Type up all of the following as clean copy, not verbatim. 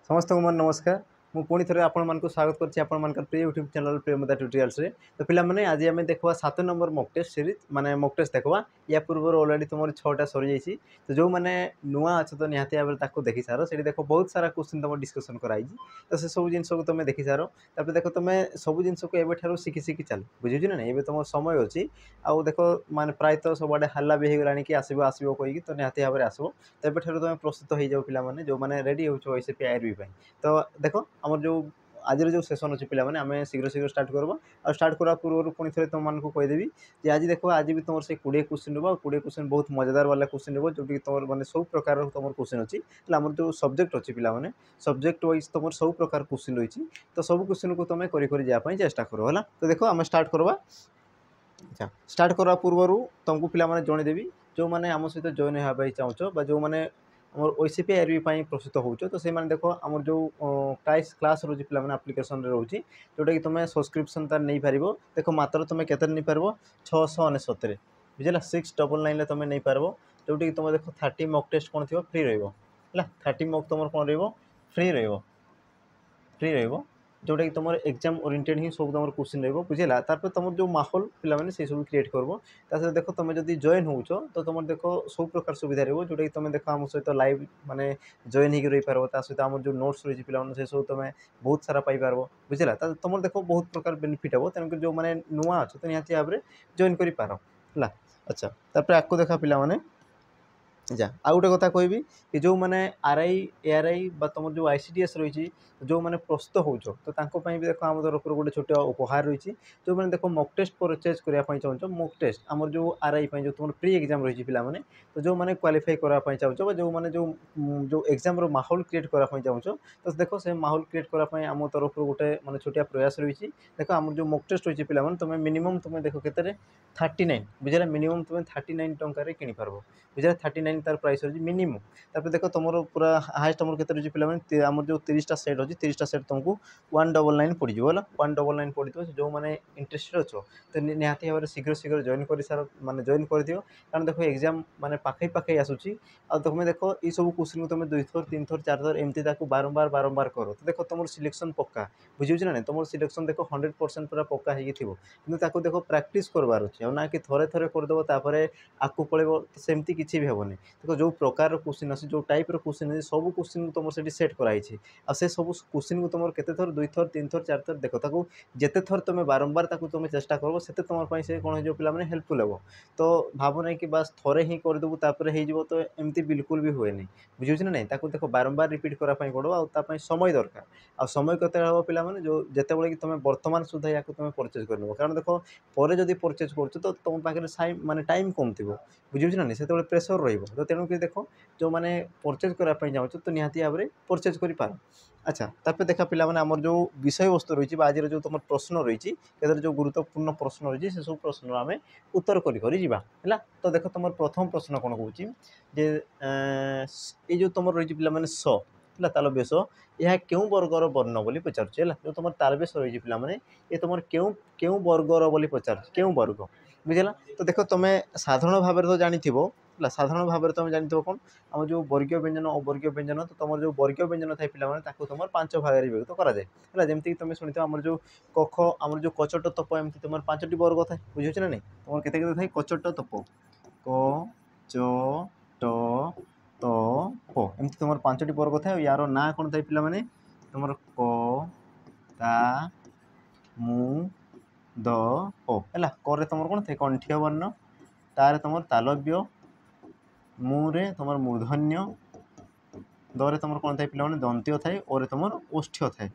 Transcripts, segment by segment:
समस्त को मोर नमस्कार मु पुणी थे आपण स्वागत करछि आपण मानकर प्रिय यूट्यूब चैनल प्रेमदा ट्यूटोरियल्स रे। तो पिला माने आज आमे देखवा 7 नंबर मॉक टेस्ट सीरीज माने मॉक टेस्ट देखवा या पूर्व ऑलरेडी तुमर 6टा सरी जाइछि। तो जो माने नुआ अछ तो निहाती आबे ताको देखि सारो सेठी देखो बहुत सारा क्वेश्चन तुम डिस्कशन कराइछि। तो से सब जिंस को तुम देखि सारो तापर देखो तुम सब जिंस को एबे ठारो सिखि सिखि चल बुझिछु ना एबे तुम समय अछि आउ देखो माने प्राय तो सबडे हल्ला भी हे गलानी कि आसीबो आसीबो कहि कि तो निहाती आबे आसबो। तो एबे ठारो तुम प्रस्तुत हो जाओ पिला माने जो माने रेडी होछो ओसीपी आईआरबी पई। तो देखो आमर जो आज जो सेसन अच्छे पे आम शीघ्र शीघ्र स्टार्ट करवा और स्टार्ट करा पूर्व पुणी थे तुम मानक कहीदेवी कि आज देखो आज भी तुम से 20 क्वेश्चन रो 20 क्वेश्चन बहुत मजेदार वाला क्वेश्चन रो जो तुम मैंने सब प्रकार तुम क्वेश्चन अच्छी आम जो सब्जेक्ट अच्छी पे सब्जेक्ट वाइज तुम सब प्रकार क्वेश्चन रही। तो सब क्वेश्चन को तुम कर चेष्टा करो है। तो देखो आम स्टार्ट करवा। अच्छा स्टार्ट करवा पूर्व तुमको पे जनईदेवी जो मैंने आम सहित जॉइन होगा चाहो जो मैंने आम ओसीपी आईआरबी प्रस्तुत हो तो से देखो आम जो प्राइस क्लास रोज पे आप्लिकेसन रोचे जोटा कि तुम सब्सक्रिप्शन तार नहीं पार देखो मात्र तुम के नहीं पार 679 बुझेगा 699 तुम नहीं पार जोटा कि तुम देखो 30 मॉक टेस्ट कौन थी फ्री रहा 30 मॉक तुम कौन फ्री रही जोटा कि तुम एग्जाम ओरिएंटेड ही सब तुम क्वेश्चन रही बुझेगा तापर तुम जो माहौल पे से सब क्रिएट कर देखो तुम जब जॉइन हो तो तुम देखो सब प्रकार सुविधा रही जोटा कि तुम देखो आम सहित लाइव माने जॉइन हो रही पार सहित आम जो नोट्स रही पे से सब तुम बहुत सारा पाइपर बुझेगा तुम देखो बहुत प्रकार बेनिफिट हे तेणुक जो मैंने नुआ अच्छे तो निहती भाव में जॉइन कर पार है। अच्छा तापर आपको देखा पे जा आ गोटे कथा कहबी कि जो मैंने आरआई एआरआई तुम जो आईसीडीएस रही जो मैंने प्रस्तुत हो तो भी देखो आम तरफ गोटे छोट उपहार रही जो मैंने देखो मॉक टेस्ट परचेज करने चाहो मॉक टेस्ट आम जो आरआई जो तुम प्री एग्जाम रही पे तो जो मैंने क्वालिफाई करने चाहो जो मैंने जो एग्जाम माहौल क्रिएट करने चाहो तो देखो से माहौल क्रिएट करने आम तरफ गोटे माने छोटिया प्रयास रही देखो आम जो मॉक टेस्ट रही पे तुम मिनिमम तुम देखो के 39 बुझे मिनिमम तुम 39 टकर किपार बुझे 39 तार प्राइस रही मिनिमम। तापर देखो तुम पूरा हाएस्ट तुम के रही पे आम जो 30टा सेट अच्छी 30टा सेट तुमको 199 पड़ो है 199 पड़ो जो मैंने इंटरेस्टेड अच्छो तो निहाती भाव में शीघ्र शीघ्र जॉइन कर सार मैंने जॉइन कर दियो कारण देखो एग्जाम माने पाखे पाखे आसूची तुम देखो ये सब क्वेश्चन को तुम 2 थर 3 थर 4 थर एमती बारंबार बारंबार करो तो देखो तुम सिलेक्शन पक्का बुझे ना तुम सिलेक्शन देखो 100% पूरा पक्का हो देखो प्रैक्टिस करवार अच्छे ना कि थरे थरे करदेव तापर आकु पड़ो सेमती किसी भी हेनी देखो जो प्रकार क्वेश्चन अच्छे जो टाइप क्वेश्चन अच्छे सब क्वेश्चन तुम से सेट कराई से सब क्वेश्चन को तुम के थर 2 थर 3 थर 4 थर देखो जिते थर तुम बारंबार तुम चेष्टा कर से तुम से कौन हो पे हेल्पफुल हे। तो भाव ना कि बास थरे ही करदेबू हो तो एमती बिल्कुल भी हुए नहीं बुझे ना नहीं देखो बारंबार रिपीट कराई पड़ो आ समय दरकार आ समय कते हम पे जो जिते कि तुम बर्तमान सुधा या तुम परचेज कर कारण देखो पर जब परचेज कर तो तुम पाखे माने टाइम कम थी बुझे ना नहीं से प्रेसर रो तेणुक देखो जो मैंने परचेज करने चाहो तो निहाती भाव में परचेज कर पार। अच्छा तापर देखा पे आमर जो विषय वस्तु रही आज जो तुम प्रश्न रही जो गुरुत्वपूर्ण प्रश्न रही से सब प्रश्न आम उत्तर है। तो देख तुम प्रथम प्रश्न कौन कौन ये जो तुम रही पे स है तालव्य स यह क्यों वर्गर वर्ण बोली पचारुचे जो तुम तालव्य स रही पे ये तुम क्यों वर्गर बोली पचार क्यों वर्ग बुझेगा। तो देख तुम साधारण भाव में तो जानी साधारण भाव में तुम जानी कौन आम जो वर्गीय व्यंजन अवर्गीय व्यंजन तो तुम जो वर्गीय व्यंजन थाई पे तुम 5 भाग में विभक्त कराए जमीक तुम शुणी आम जो कख आम जो कचट तप एमती तुम 5टी वर्ग थाए बुझे ना नहीं तुम के कचट तप क च ट त प एमती तुम 5टी वर्ग थाए यार ना कौन थाए पे तुम क ता मु द प है क तुम कौन थे कंठीय वर्ण तार तुम तालव्य मुरे तुम मूर्धन्य दरे तुम कौन थाए पे दंत्य थाए और तुम ओष्ठ्य थाए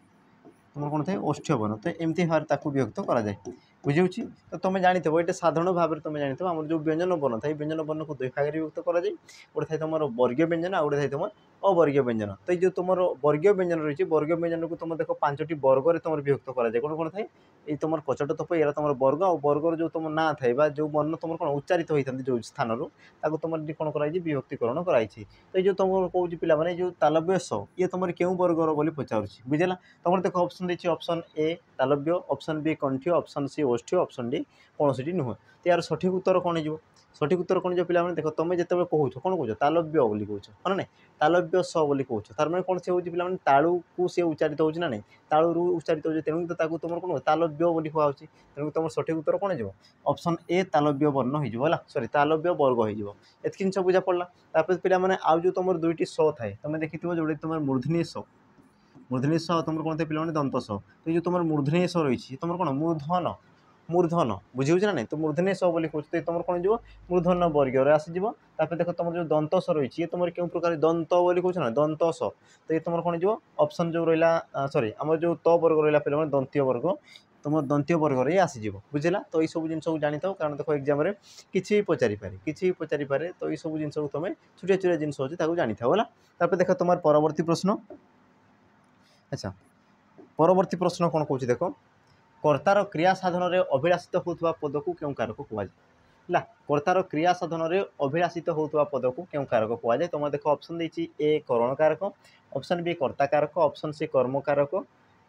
तुम कौन थाए ओष्ठ्य वर्ण तो एमती भाव विभक्त कराए बुझे। तो तुम जानी ये साधारण भाव में तुम जानी आम जो व्यंजन वर्ण था व्यंजन वर्ण को 2 भाग में विभक्त कराए गोटे थाए तुम वर्गीय व्यंजन आ गोटे थाए तुम अवर्गीय व्यंजन। तो ये जो तुम वर्गीय व्यंजन रही वर्गीय व्यंजन को तुम देखो 5टी वर्ग में तुम विभक्त कराए कौन कौन थाए ये तुम कचट तप ये तुम वर्ग आ वर्गर जो तुम ना थाए जो वर्ण तुम कौन उच्चारित होता जो स्थान तुम कौन कर विभक्तिकरण कराई। तो ये जो तुम कौन पे जो तालव्य स ये तुम क्यों वर्गर बोली पचार बुझेगा तुम देखो ऑप्शन देखिए ऑप्शन ए तालव्य, ऑप्शन बी कंठ्य, ऑप्शन सी ओष्ठ्य, ऑप्शन डी कोनोसीटी नुह। तो यार सठिक उत्तर कौन हो? सठिक उत्तर कौन जो पिला देख तुम जिते कहूँ कौन कौच तालव्य बोली कहूँ हाँ ना तालव्य स बोली कहूँ तार मैंने कौन से हूँ पिला तालू को सी उच्चारित होना ना नहीं तालू उच्चारित हो तेणु तो तुम कौन तालव्य बोली कहु तेणु तुम सठिक उत्तर कौन हो ऑप्शन ए तालव्य वर्ण हो सॉरी तालव्य वर्ग हो जिन बुझा पड़ा। तापर पिला मैंने आउ जो तुम दुईटी स थाए तुम देखी जो तुम मूर्धनी स मूर्धनी स तुम कौन थे पिला दंत स तो ये तुम मूर्धनी स रही तुम कौन मूर्धन मूर्धन बुझे ना नहीं तो मूर्धन्य स बोली कहते तुम कौन जो मूर्धन वर्ग आसीज। तापर देख तुम जो दंत स रही ये तुम क्यों प्रकार दंत बोली कहूँ ना दंत स तो ये तुम कौन जो ऑप्शन जो रहा सॉरी आम जो त वर्ग रहा पे दंतीय वर्ग तुम दंतीय वर्ग रे आसीज बुझेगा। तो ये सब जिन जानी था कारण देख एग्जाम किसी पचारि पारे तो ये सब जिन तुम छोटिया छोटिया जिन अच्छे जानी था है। देख तुम परवर्ती प्रश्न अच्छा परवर्ती प्रश्न कौन कौन देख कर्तार क्रिया साधन में अभिलाषित होता पद को क्यों कारक कहुए कर्तार क्रिया साधन में अभिलाषित होता पद को क्यों कारक कहुए। तुम देख ऑप्शन देती ए करण कारक ऑप्शन बी कर्ता कारक ऑप्शन सी कर्म कारक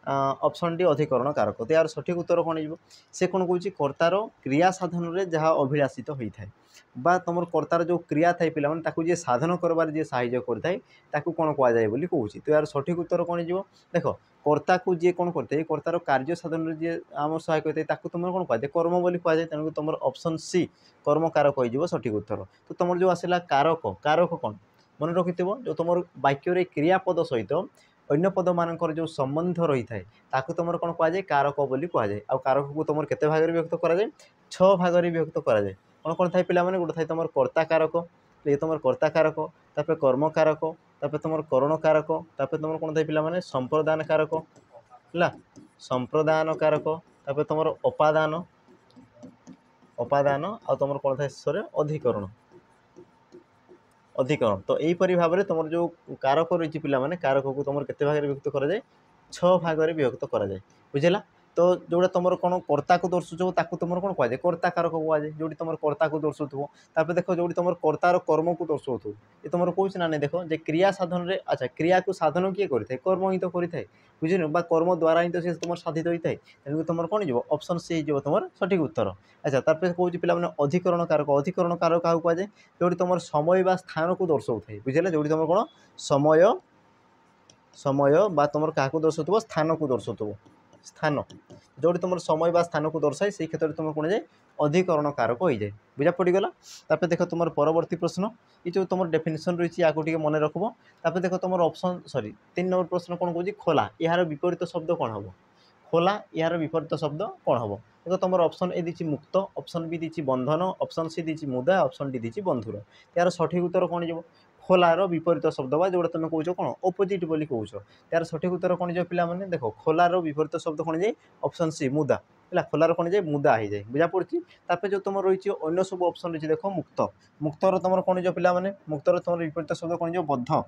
ऑप्शन डी अधिकरण कारक। तो यार सठिक उत्तर कौन हो से कौन कौन कर्तार क्रिया साधन में जहाँ अभिलाषित होता है बा तुम कर्तार जो क्रिया थाए पे जी साधन करबार जी साहाय्य करता कौन कहुए बोली कहूँ। तो यार सठिक उत्तर कौन हो देख कर्ता को जी कौन करते कर्तार कार्य साधन में जी आम सहायक होता है तुम कौन कहुए कर्म बोली कहुए तेणु तुम ऑप्शन सी कर्म कारक हो सठिक उत्तर। तो तुम जो आसला कारक कारक कौन मन रखि जो तुम वाक्य क्रियापद सहित अन्य पद मानकर जो संबंध रही है तुम कौन कहुए कारक बोली कहुए। आ कारक को तुम केते भाग विभक्त कराए 6 भाग विभक्त कराए कौन कौन थाए पिला गोटे थाए तुम कर्ता कारक ये तुम कर्ता कारक तापर कर्म कारक तापर तुम करण कारक तापर तुम कौन थाए पिला संप्रदान कारक है संप्रदान कारक तापर तुम अपादान अपादान आ तुम कौन थाए शेष में अधिकरण अधिकरण। तो यहीपरि भाव में तुम जो कारक रही पे कारक को तुम केते भाग विभक्त कराए 6 भाग विभक्त कराए बुझेगा। तो जोड़ा तुम कौन कर्ता को दर्शुव तुम कौन कहुए कर्ता कारक कहुए जो तुम कर्ता को दर्शाऊ। तापर देख जो तुम कर्तार कर्म को दर्शाऊ ये तुम कौन ना नहीं देख जे क्रिया साधन में अच्छा क्रिया को साधन किए करें कर्म ही तो करें बुझे कर्म द्वारा ही तो सी तुम साधित होता है तेणु तुम कौन हो ऑप्शन सी हो तुम सठिक उत्तर। अच्छा तापर कहूँ पे अधिकरण कारक क्या कहुए जो तुम समय बा स्थान को दर्शाऊ बुझे जो तुम कौन समय समय बा तुम क्या दर्शाऊ स्थान को दर्शाऊ स्थान जो तुम समय बा स्थान को दर्शाए से क्षेत्र में तुम कौन जाए अधिकरण कारक हो जाए बुझा पड़गला। तापर देख तुम परवर्ती प्रश्न ये जो तुम डेफिनेशन रही है मन रखब। तापर देख तुम ऑप्शन सॉरी 3 नंबर प्रश्न कौन कौन खोला यार विपरीत शब्द कौन हम खोला यार विपरीत शब्द कौन हम देखो तुम ऑप्शन ए दी मुक्त ऑप्शन बी दी बंधन ऑप्शन सी दी मुदा ऑप्शन डी दी बंधुर। यार सठिक उत्तर कौन हो खोलार विपरीत शब्द बा जोड़ा तुम कौच कौन ओपोजिट बोली कौच यार सठिक उत्तर कौन जो पिला माने देख खोलार विपरीत शब्द कौन जाए ऑप्शन सी मुदा है खोलार कौन जाए मुदा हो जाए बुझा पड़ी। तापर जो तुम रही अन्य सब ऑप्शन रही देख मुक्त मुक्तर तुम कौन जो पिला माने मुक्तर तुम विपरीत शब्द कौन जो बद्ध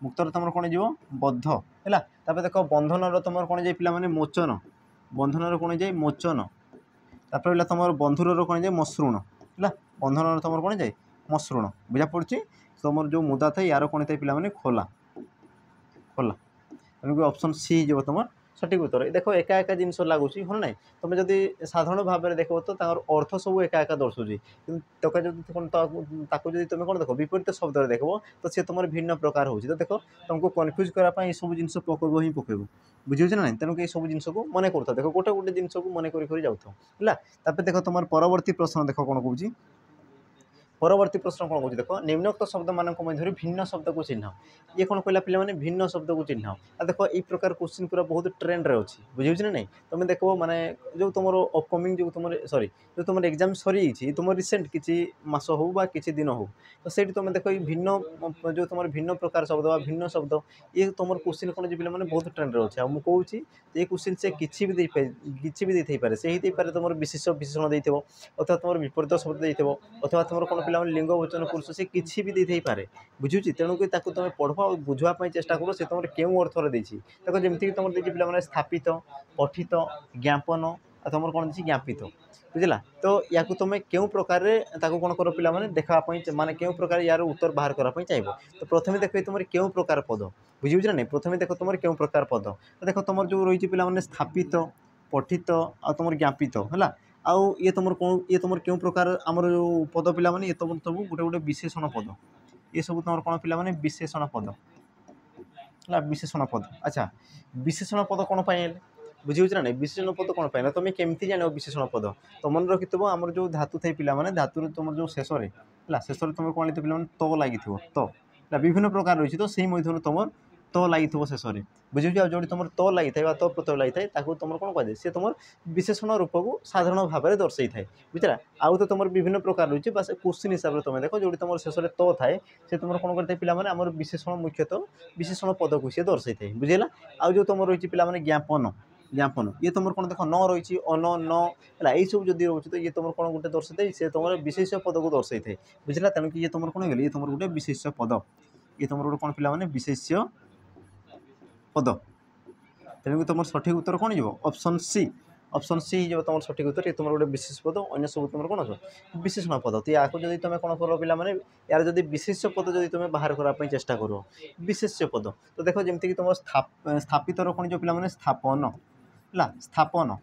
मुक्तर तुम कौन जो बद्ध है। तापर देख बंधन तुम कौन जाए पिला माने मोचन बंधन कौन जाए मोचन तापर तुम बंधुर कौन जाए मसृण है बंधन तुम कौन जाए मसृण बुझा पड़ी। तुम जो मुदा था यार कौन थे पे खोला खोला तेणुक ऑप्शन सी जो तुम सठिक उत्तर। देखो एका एका जिन लगुच हाँ ना तुम जब साधारण भाव में देख तो अर्थ सब एका एका दर्शाऊँ कि तुम कौन देख विपरीत शब्द देख तो सी तुम भिन्न प्रकार हो तो देख तुमको कन्फ्यूज करने सब जिन पकेब ही पकेब बुझे ना तेणुक सब जिन को मन कर देख गोटे गोटे जिन को मन कर जाऊँ है। देख तुम परवर्ती प्रश्न देख कौन कौन परवर्ती प्रश्न कौन कौन देख निम्नोक्त शब्द मान मध्य भिन्न शब्द को चिन्ह ये कौन कहला पे भिन्न शब्द को चिन्ह आ देख ये प्रकार क्वेश्चन पूरा बहुत ट्रेंड रे अच्छी बुझे ना नहीं तुम देख माने जो तुम अपकमिंग जो तुम सॉरी जो तुम एग्जाम सरी तुम रिसेंट किसी मास हो कि दिन हो तो से तुम देख भिन्न जो तुम भिन्न प्रकार शब्द भिन्न शब्द ये तुम क्वेश्चन कौन जो मैंने बहुत ट्रेंड रे अच्छे मुझे कहूँ ये क्वेश्चन से किसी भी दे पारे से ही तुम विशेष विशेषण देव अथवा तुम विपरीत शब्द देव अथवा तुम कौन पे लिंग वचन पुरुष से किसी भी दे पारे बुझुची तेणुक तुम पढ़वा और बुझापी चेष्टा कर से तुम क्यों अर्थ देख देख जमीक तुम देखिए पे स्थापित पठित ज्ञापन आ तुम कौन देखिए ज्ञापित बुझला। तो या तुम क्यों प्रकार कौन कर पे देखापी माने क्यों प्रकार यार उत्तर बाहर करने चाहिए तो प्रथम देख तुम क्यों प्रकार पद बुझे ना नहीं प्रथम देख तुम क्यों प्रकार पद तो देख तुम जो रही पे स्थापित पठित आ तुम ज्ञापित है आउ ये तुम कौन ये तुम क्यों प्रकार आमर जो पद पिला माने ये तुम सब गोटे गोटे विशेषण पद ये सब तुम कौन पिला माने विशेषण पद है विशेषण पद। अच्छा विशेषण पद कौन पाए बुझे ना नहीं विशेषण पद कौन पाए तुम केमती जान विशेषण पद तो मन रखि आमर जो धातु थे पिला माने धातु तुम जो शेष में है शेष में तुम कौन पे तो लगी तो विभिन्न प्रकार रही तो से मध्य तुम तो लगी शेष में बुझे जो तुम तो लगी था तो प्रत्यय लगी था तुम कौन कह सी तुम विशेषण रूप को साधारण भाव में दर्शाई थाए बुझला आउ तो तुम विभिन्न प्रकार रही बस क्वेश्चन हिसाब से तुम देख जो तुम शेष में तो थाए से तुम कौन करते पे आम विशेषण मुख्यतः विशेषण पद को सी दर्शाई थाए बुझेगा आउ जो तुम रही पे ज्ञापन ज्ञापन ये तुम कौन देख न रही अन न है यही सब जब रोचे तो ये तुम कौन गोटे दर्शाई से तुम विशेष पद को दर्शाई थाए बुझला तेणुक ये तुम कौन गल ये तुम गोटे विशेष पद ये तुम गोटे कौन पे विशेष पद तेणुक तुम सठिक उत्तर कौन हो ऑप्शन सी जो तुम सठिक उत्तर ये तुम गोटे विशेष पद अन्य सब तुम कौन अच्छो विशेषण पद तो या जब तुम कौन कर पे यार जब विशेष पद जब तुम बाहर करने चेष्टा कर विशेष पद तो देख जमीक तुम स्थापित कौन जो पे स्थापन है स्थापन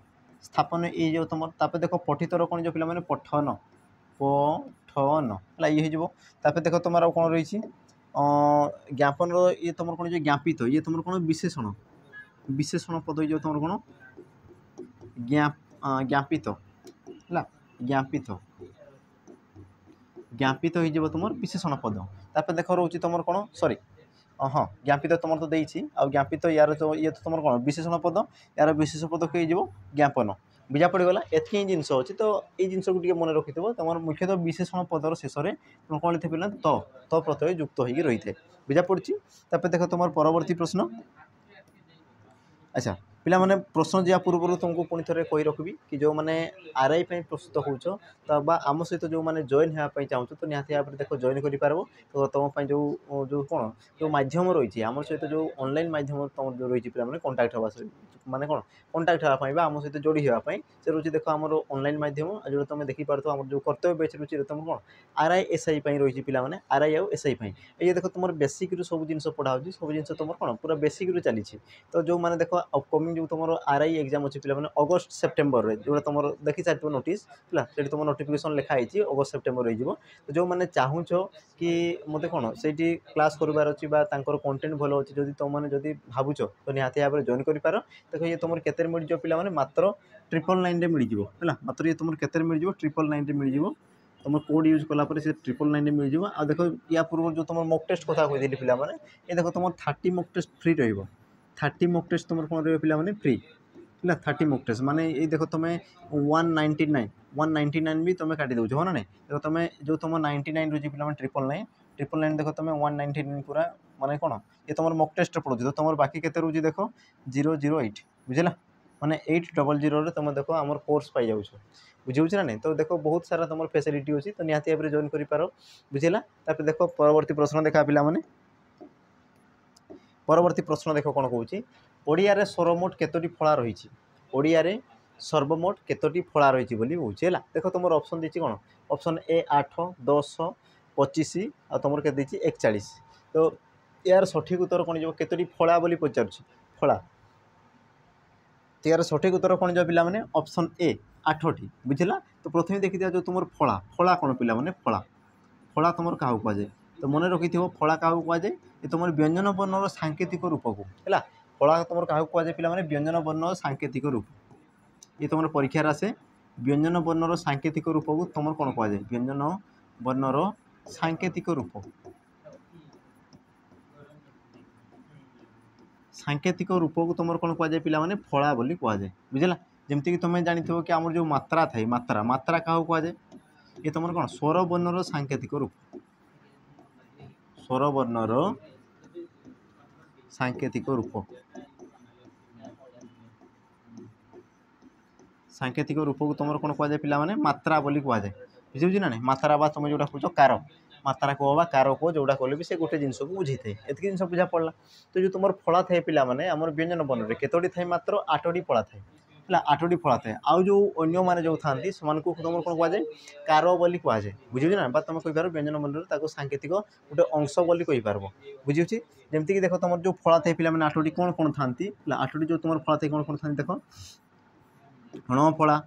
स्थापन ये जो तुम ताप देख पठित कौन जो पे पठन पठन है ये हो देख तुम कौन रही ज्ञापन ये तुम कौन जो ज्ञापित ये तुम कौन विशेषण विशेषण पद जो तुम कौन ज्ञापित है ज्ञापित ज्ञापित हो तुम विशेषण पद तापर देख रोचे तुम कौन सॉरी हाँ ज्ञापित तुम तो देती आ ज्ञापित यार तो ये तो तुम कौन विशेषण पद यार विशेष पद हो ज्ञापन बुझा पड़गला एति जिनस अच्छी तो ये जिनस को मन रखि तुम मुख्यतः विशेषण पदर शेष में तुम कौन लिखे पे तो प्रत्यय युक्त हो रही है बुझा पड़ी तापर देख तुम परवर्ती प्रश्न। अच्छा पिला माने प्रश्न जा पूर्व तुमको पुणी थे कही रखी कि जो मैंने आरआई प्रस्तुत हो तो आम सहित जो मैंने जॉइन होगापी चाहूँ तो निहती भाव में देख जॉइन कर तो तुम जो जो कौन जो मध्यम रही आम सहित जो ऑनलाइन मध्यम तुम जो रही पे कंटाक्ट हवा माने कौन कंटाक्ट हाँपाई आम सहित जोड़ी हाँपाई से रोचे देख आम ऑनलाइन मध्यम जो तुम देखिपार आम जो कर्तव्य बेच रुचि तुम कौन आरआई एसआई रही पे आरआई आउ एसआई ये देख तुम बेसिक रू सब जिन पढ़ा सब जिन तुम कौन पूरा बेसिक रू चली तो जो मैंने देख अपकमिंग जो तुम आरआई एग्जाम अच्छी पे अगस्त सेप्टेम्बर में जो तुम देखी सारी नोटिस है तुम नोटिफिकेशन लिखाई अगस्त सेप्टेम्बर हो तो जो मैंने चाहूँ कि मत कौन से क्लास करार अच्छी कंटेंट भल अच्छी जब तुमने जब भावुच तो निहती भाव में जॉइन कर देख ये तुम के मिल पे मात्र 999 मिल है मात्र ये तुम के मिल 999 मिल तुम कोड यूज कलापर से 999 मिल जाव आ देख या पूर्व जो तुम मॉक टेस्ट कथा कही पे ये देख तुम 30 मॉक टेस्ट फ्री रही 30 मॉक टेस्ट तुम कौन रही पे फ्री है 30 मॉक टेस्ट माने ये देख तुम 199 भी तुम काटी दौ ना नहीं देख तुम जो तुम 99 रोज पे 999 देख तुम 199 पूरा माने कौन ये तुम मॉक टेस्ट पड़ो तो तुम बाकी के रोज देख 008 बुझेगा माने 800 तुम देख आम कोर्स पाई जाऊँ बुझे ना नहीं तो देख बहुत सारा तुम फैसिलिटी अच्छी तो निहती भाव में जॉइन कर बुझेगा देख परवर्ती प्रश्न देखा पिला माने परवर्ती प्रश्न देख कौन कौन ओडिया सर्वमोट केतोटी फला रही ओडिया सर्वमोट केतोटी फला रही है देख तुम ऑप्शन देती कौन ऑप्शन ए 8 10 25 आ तुम के 41 तो यार सठिक उत्तर कौन जो केतोटी फला बोली पचार फला तो यार सठिक उत्तर कौन जो पिला माने ऑप्शन ए 8टी बुझला तो प्रथम देखी दिया जो तुम फला फला कौन पिला माने फला फला तुम क्या कहुए तो मन रखि फला क्या कहुए ये तुम व्यंजन वर्णर सांकेतिक रूप को है फला तुम क्या कहुए पे व्यंजन वर्ण सांकेतिक रूप ये तुम परीक्षार आसे व्यंजन वर्णर सांकेतिक रूप को तुम कौन कहुए व्यंजन वर्णर सांकेतिक रूप सांकेतिक रूप को तुम कौन कहुए पे फला बोली कहुए बुझला जमीक तुम जानी कि आम जो मात्रा थाए मात्रा मात्रा क्या कहुए ये तुम कौन स्वर वर्णर सांकेतिक रूप स्वर वर्णर सांकेतिक रूप सांकेतिक रूप को तुम कौन कहुए पे मात्रा बोली कहुए बुझे ना नहीं मात्रा बा तुम जोटा कह कार मात्रा कह कार कह जोटा कहले भी से गोटे जिनस को बुझे थे एत जिन बुझा पड़ा तो जो तुम फला थाए पे आम व्यंजन वर्ण में केतोटी थाए मात्र 8टी फला थाए है 8टी फला थाए आउ जो अन्य मैंने जो था तुम कौन कहुए कार बोली कहुए बुझे ना बा तुम कहींपार व्यंजन वर्ण सांकेतिक गोटे अंश बोली कहींपार बुझे जमीक देख तुम जो फला थाए पे 8टी कौन कौन था 8टी जो तुम फला थाए कौन कौन था देख ण फला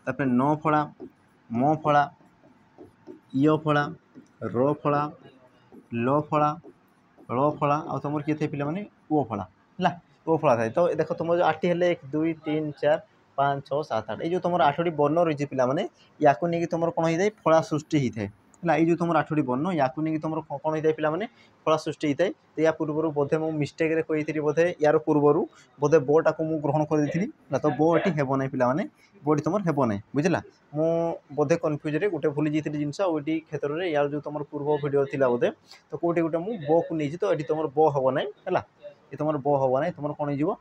तापर न फला म फला य फला र फला ल फला ଳ फला आ तुम किए थे पे ओ फला है ओ फला थाए। तो देख तुम जो 8 हेल्ले 1 2 3 4 5 6 7 8 ये तुम 8टी वर्ण रही पे या तुम कौन होता है फला सृष्टि होता है है ये तुम 8टी वर्ण या तुम कौन होता है पे फला सृष्टि होता है। तो या पूर्व बोधे मुझे मिस्टेक कही बोधे यार पूर्वर बोधे बोटा को मुझे ग्रहण कर ना तो बो ये हेब ना पे बोटी तुम हेब ना बुझला मु बोधे कन्फ्यूज गोटे भूली जाती जिनस ये क्षेत्र में यार जो तुम पूर्व भिड था बोधे तो कौटे गोटे मुझे बो को नहीं तो ये तुम बो हम ना है ये तुम बो हम ना तुम कौन हो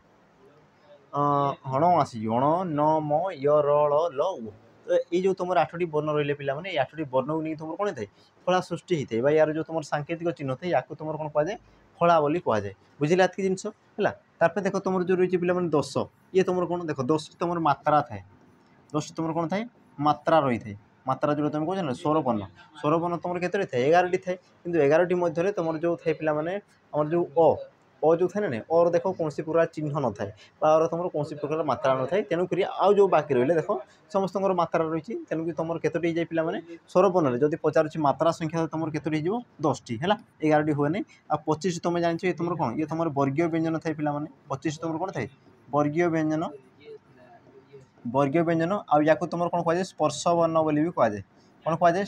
हण आसी हण न म य र ल उ। तो ये जो तुम 8टी वर्ण रही पे 8टी वर्ण को नहीं तुम कौन था फला सृष्टि होता है यार जो तुम सांकेतिक चिन्ह थे या तुम कौन कहुए फला बोली कहुए बुझे ये जिनस है। तापर देख तुम जो रही पे 10 ये तुम कौन देख 10 तुम मात्रा थाए 10 तुम कौन थाए मात्रा रही है मात्रा जो तुम कह स्वर वर्ण तुम के 11टी थाए कि 11टी मध्य तुम जो थे पे जो जो थे ना और देख कौन प्रकार चिन्ह न थाए और तुम कौन प्रकार मात्रा न थाए तेणुक आउ जो बाकी रही देख समस्त मात्रा रही तेणुक तुम केतोटी जाए पे स्वर वर्ण जब पचार मात्रा संख्या तुम केतोटी हो 10टी है 11टी हुए नहीं आ 25 तुम जान ये तुम कौन ये तुम वर्गीय व्यंजन थाए पे 25 तुम कौन थाए वर्गीय व्यंजन आ तुम कौन कहुए स्पर्श वर्ण बोली भी कहुए कौन कहुए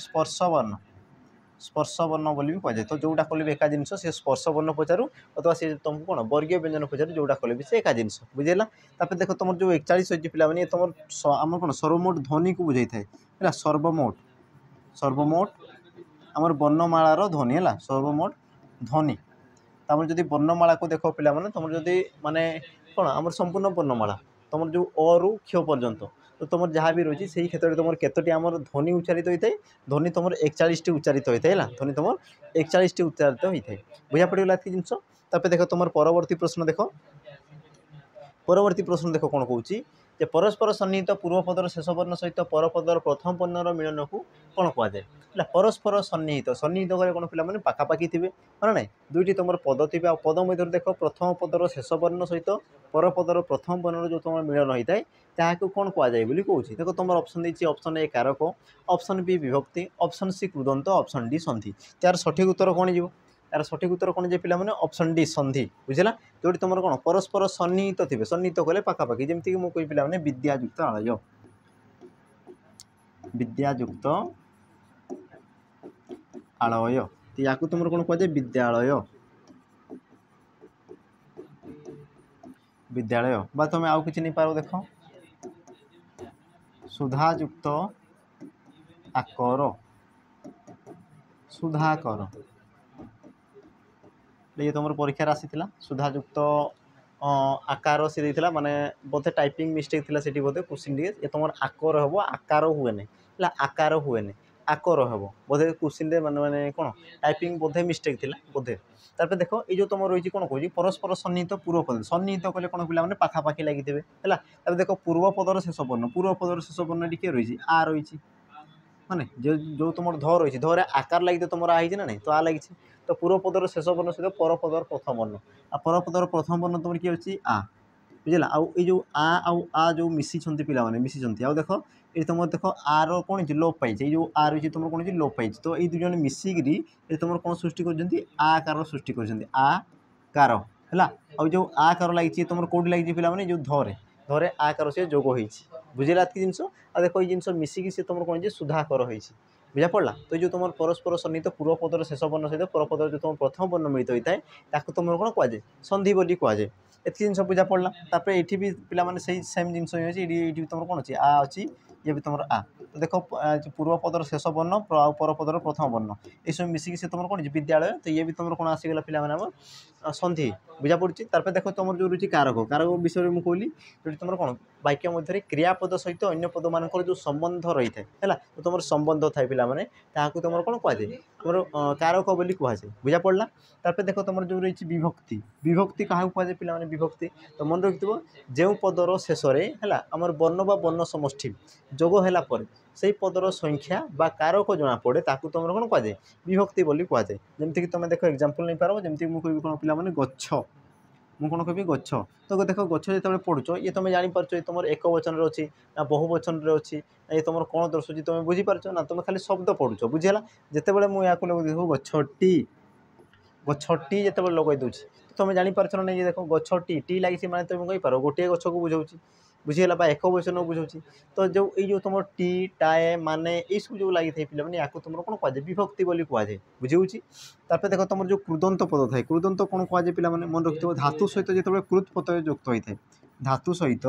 स्पर्श वर्ण बोली भी कहुए। तो जोटा कले भी एका जिनस से स्पर्श वर्ण पचारू अथवा सी तुमको कौन वर्गीय व्यंजन पचारू जोटा कले भी से एका जिनस बुझेगा। तापर देख तुम जो 41 अच्छी पे तुम आम कौन सर्वमोट ध्वनि को बुझे थाए है सर्वमोट आमर वर्णमालार ध्वनि है सर्वमोट ध्वनि तम जदि वर्णमाला को देख पे तुम जदि माने कौन आम संपूर्ण वर्णमाला तुम जो अरु क्ष पर्यंत तो तुम जहाँ भी रही से क्षेत्र में तुम केतोटी आम ध्वनि उच्चारित होता है ध्वनि तुम 41टी उच्चारित होता है ध्वनि तुम 41टी उच्चारित होता है बुझा पड़ा जिनस। तापर देख तुम परवर्ती प्रश्न देख कौन कौच परस्पर सन्निहित पूर्वपदर शेष वर्ण सहित परपदर प्रथम वर्णर मिलन को कौन कहुए परस्पर सन्निहित सन्निहित कले कौन पे पाखापाखि थे है ना दुईटी तुम पद थे पद मध्य देख प्रथम पदर शेष वर्ण सहित परपदर प्रथम वर्णर जो तुम मिलन होता है ताकू कौन कहुए बोली कहूँ देखो तुम ऑप्शन देती ऑप्शन ए कारक ऑप्शन बी विभक्ति ऑप्शन सी कृदंत ऑप्शन डी संधि यार सठिक उत्तर कौन जीव यार सठिक उत्तर कौन जे पे ऑप्शन डी संधि बुझेगा जो तुम कौन परस्पर सन्निहित थे सन्निहित कले पाखापाखि जमीक मुझे कही पे विद्यायुक्त आलय विद्यायुक्त आलय तो या तुम कौन कहुए विद्यालय विद्यालय बा तुम आउ कि नहीं पार देख सुधायुक्त आकर सुधाकर ये तुम परीक्षा आसी सुधायुक्त आकार सी देता माने बोधे टाइपिंग मिस्टेक थी से बोधे क्वेश्चन टे ये तुम आकर हम आकार हुए ना आकार हुए आकर हम बोधे क्वेश्चन माने माने कौन टाइपिंग बोधे मिस्टेक थी बोधे। तापर देख ये जो तुम रही कौन कौन परस्पर सन्निहित पूर्वपद सन्निहित कले कौन पे पाखापाखि लगी थे है देख पूर्वपदर शेष वर्ण पूर्वपदर शेष वर्ण टी रही आ रही माने जो तुम ध रही धरे आकार लगी तो तुम आ ना नहीं तो आ लगी तो पूर्वपदर शेष वर्ण सहित परपदर प्रथम वर्ण आ परपदर प्रथम वर्ण तुम किए अच्छी आ बुझेगा आउ जो आ जो मिसी पे मिसी आउ देख ये तुम देख आर कौन लोप पाई जो आ रही तुम कौन लोप पाई तो ये दुज मिसिकी तुम कौन सृष्टि कर आकार सृष्टि कर है आउ जो आकार लगी तुम कौटी लगी पे जो धरे धरे आकार से जोग हो बुझेगा जिनस आ देख ये जिनस मिसिकी सी तुम कौन सुधाकर हो बुझा पड़ा। तो जो तुम परस्पर सन्निहित पूर्वपदर शेष वर्ण सहित परपदर जो तुम प्रथम वर्ण मिलित होता है ताकू तुम कौन कहुए संधि बोली कहुए ये जिन बुझा पड़ा। तापर ये भी पे से सेम जिन अच्छी तुम कौन अच्छी आ अच्छी ये भी तुम आ तो देख पूर्वपदर शेष वर्ण परपदर प्रथम वर्ण ये सब मिसिकी से तुम कौन विद्यालय तो ये भी तुम कौन आसीगला पे संधि बुझा पड़ी। तापर देख तुम जो रही कारक कारक विषय में कहली जो तुम कौन वाक्य मध्य क्रियापद सहित अन्य पद मान जो संबंध रही है तो तुम संबंध थाए पे तुम कौन कहुए तुम कारक बोली कहुए बुझा पड़ा। तापर देख तुम जो रही विभक्ति विभक्ति क्या कहुए पे विभक्ति तो मन रखिथो जो पदर शेष है आमर वर्ण बा वर्ण समष्टि जोग है से पदर संख्या बा कारक जना पड़े ताकू तुम कौन कहुए विभक्ति बोली कहुए जमीक तुम देख एग्जांपल नहीं पार जमी मुझे कौन पे गच्छ ମୁଁ କ'ଣ କହିବି ଗଛ। ତ ଦେଖ ଗଛ ଯେତେବେଳେ ପଢ଼ୁଛ ଇଏ ତୁମେ ଜାଣିପାରୁଛ ଏ ତୁମର ଏକ ବଚନରେ ଅଛି ନା ବହୁ ବଚନରେ ଅଛି ନା ଏ ତୁମର କ'ଣ ଦର୍ଶାଉଛି ତୁମେ ବୁଝିପାରୁଛ ନା ତୁମେ ଖାଲି ଶବ୍ଦ ପଢ଼ୁଛ ବୁଝିହେଲା। ଯେତେବେଳେ ମୁଁ ୟାକୁ ଲଗାଇ ଦେବୁ ଗଛଟି ଯେତେବେଳେ ଲଗାଇ ଦେଉଛି ତୁମେ ଜାଣିପାରୁଛ ନା ନାଇଁ ଦେଖ ଗଛଟି ଟି ଲାଗିଛି ମାନେ ତୁମେ କହିପାର ଗୋଟିଏ ଗଛକୁ ବୁଝାଉଛି ବୁଝିଗଲା ବା ଏକ ବଚନକୁ ବୁଝାଉଛି। ତ ଯେଉଁ ଏଇ ଯେଉଁ ତୁମର ଟି ଟାଏ ମାନେ ଏଇସବୁ ଯେଉଁ ଲାଗିଥାଏ ପିଲାମାନେ ୟାକୁ ତୁମର କ'ଣ କୁହାଯାଏ ବିଭକ୍ତି ବୋଲି କୁହାଯାଏ ବୁଝିହେଉଛି। ତାପରେ ଦେଖ ତୁମର ଯେଉଁ କୃଦନ୍ତ ପଦ ଥାଏ କୃଦନ୍ତ କ'ଣ କୁହାଯାଏ ପିଲାମାନେ ମନେ ରଖିଥିବ ଧାତୁ ସହିତ ଯେତେବେଳେ କୃତ ପ୍ରତ୍ୟୟ ଯୁକ୍ତ ହୋଇଥାଏ ଧାତୁ ସହିତ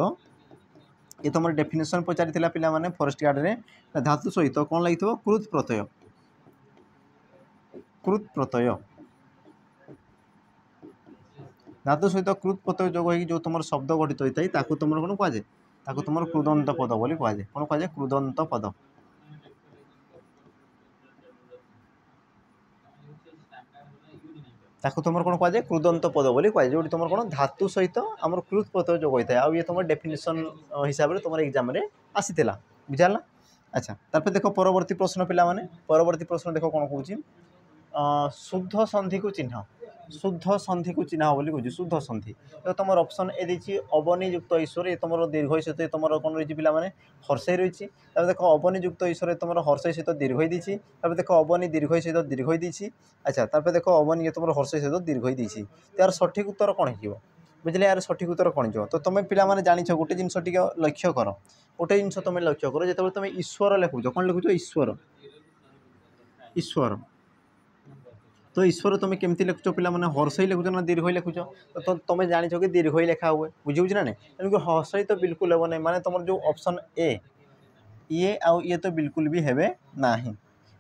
ये तुम डेफिनेशन पचारि पिलाने फरेस्ट गार्ड में धातु सहित कौन लगी कृत प्रत्यय धातु सहित कृत प्रत्यय जोग हो जो तुम शब्द गठित होता है तुम कौन कहुए तुम कृदंत पद बोली कहुए कौन कहुए कृदंत पद तुम कौन कहुए कृदंत पद बोली कहुए जो तुम कौन धातु सहित आम कृत प्रत्यय जोग होता है ये तुम डेफिनेशन हिसाब से तुम एग्जाम आसीला बुझाला। अच्छा तापर देख परवर्ती प्रश्न पिलाने परवर्ती प्रश्न देख कौन कौन शुद्ध संधि को चिन्ह बोली कह शुद्ध संधि तो तुम ऑप्शन ए देखिए अवनी युक्त ईश्वर ये तुम दीर्घ सहित तुम कौन रही पिलाने हर्षई रही देख अवनी युक्त ईश्वर तुम हर्षई सहित दीर्घ देती देख अवनी दीर्घ सहित दीर्घ देती। अच्छा तापर देख अवनी ये तुम हर्षई सहित दीर्घ देती यार सठिक उत्तर कौन हो बुझे यार सठिक उत्तर कौन हो। तो तुम पिलाने जान गोटे जिन लक्ष्य कर गोटे जिन तुम लक्ष्य कर जो तुम ईश्वर लिखुच कौन लिखुच ईश्वर तो ईश्वर तुम केमती लिखुच पिलाने हर्षई लिखुच ना दीर्घ लिखुच तो तुम जान कि दीर्घ लिखा हुए बुझे ना नहीं तेणुक हर्षई तो बिल्कुल हे ना माने तुम जो ऑप्शन ए ये ये तो बिल्कुल भी हे ना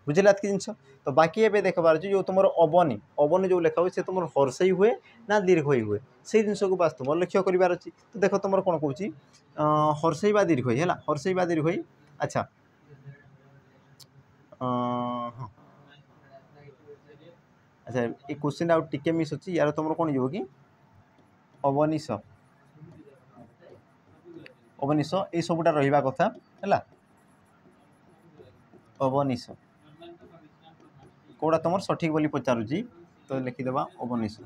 बुझे जिन तो बाकी ये देखबार जो तुम अवनी अवनी जो लिखा हुए तुम हर्षई हुए ना दीर्घ हुए से जिनस को बास तुम लक्ष्य करार अच्छी। तो देख तुम कौन कौन हर्षई बा दीर्घ है हर्षई बा दीर्घ। अच्छा हाँ अच्छा ये क्वेश्चन आउ टिके मिस अच्छी यार तुम कौन हो कि अवनिश अवनिश ये सबूटा रहा कथा है अवनिश कौटा तुम सठिक बोली पचारुची तो लिखिदेवा अवनिश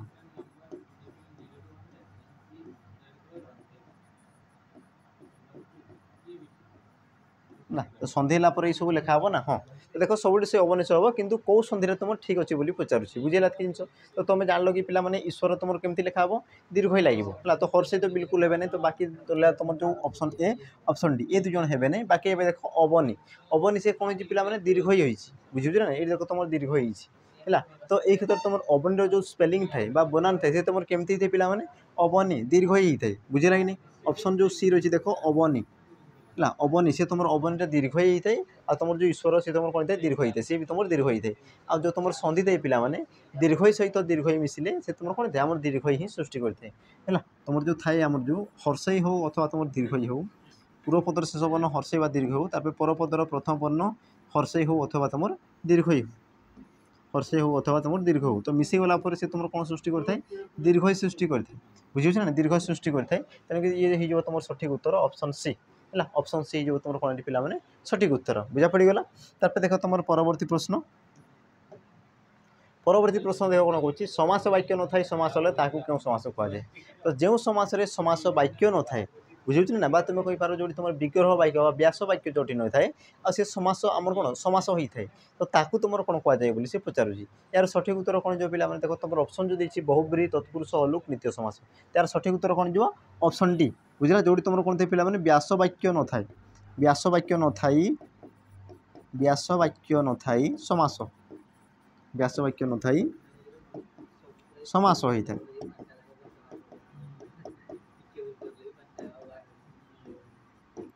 ना तो संधि लापर ये सब लिखा हम ना हाँ तो देख सब से अवनिश हम किंतु कौ संधि तुम ठीक अच्छे बोली पचारुची बुझेगा जिन तो तुम जान लो कि पिलाने ईश्वर तुम केमती लिखा हम दीर्घ ही लगे तो हर्षई तो बिल्कुल हे नहीं तो बाकी तुम जो ऑप्शन ए ऑप्शन डी ये दुज हे नहीं बाकी ये देख अवनी अवनी से कौन पिलाने दीर्घ ही बुझे ना ये देख तुम दीर्घ है तो ये क्षेत्र तुम अवनी जो स्पेलिंग थाए बनान थाए तुम केमती थे पिलाने अवनी दीर्घ ही होता है बुझेगा कि नहीं ऑप्शन जो सी रही देख अवनी है अवनी से तुम अवनी दीर्घ ही होता है आ तुम जो ईश्वर से तुम कौन दीर्घ होता है सी भी तुम दीर्घ होता है आ जो तुम संधि थे पिलाने दीर्घ सहित दीर्घ मिसिले से तुम कौन थे आम दीर्घ ही सृष्टि करते है तुम जो थाए आम जो हर्षई हो अथवा तुम दीर्घ हो पूर्वपदर शेष वर्ण हर्षई बा दीर्घ हो परपदर प्रथम वर्ण हर्षई हो अथवा तुम दीर्घ हो हर्षई हो अथवा तुम दीर्घ हो तो मिसीगला से तुम कौन सृष्टि करता दीर्घ ही सृष्टि करते बुझे ना दीर्घ सृष्टि करता तेणुक ये हो तुम सठिक उत्तर ऑप्शन सी है ऑप्शन सी जो तुम कौन पिलाने सठिक उत्तर बुझा पड़गला। तापर देख तुम परवर्ती प्रश्न देख कौन कौन समास वाक्य न थाई समास हेल्ले क्यों समास कहुए तो जो समास समास वाक्य न थाए बुझे ना बा तुम कहींपार जो तुम विग्रह वाक्य व्यास वाक्य जो न थाए सी समास आम कौन समास होता है तो ताकू तुम कौन कहुए बोली से पचारुची यार सठिक उत्तर कौन जो पिला देख तुम ऑप्शन जो देखिए बहुब्रीहि तत्पुरुष अलुक नित्य समास यार सठिक उत्तर कौन जो ऑप्शन डी बुझला जो तुम कौन थे पिला व्यास वाक्य न थाए व्यास वाक्य न थाई समास व्यास वाक्य न थाई समास होता है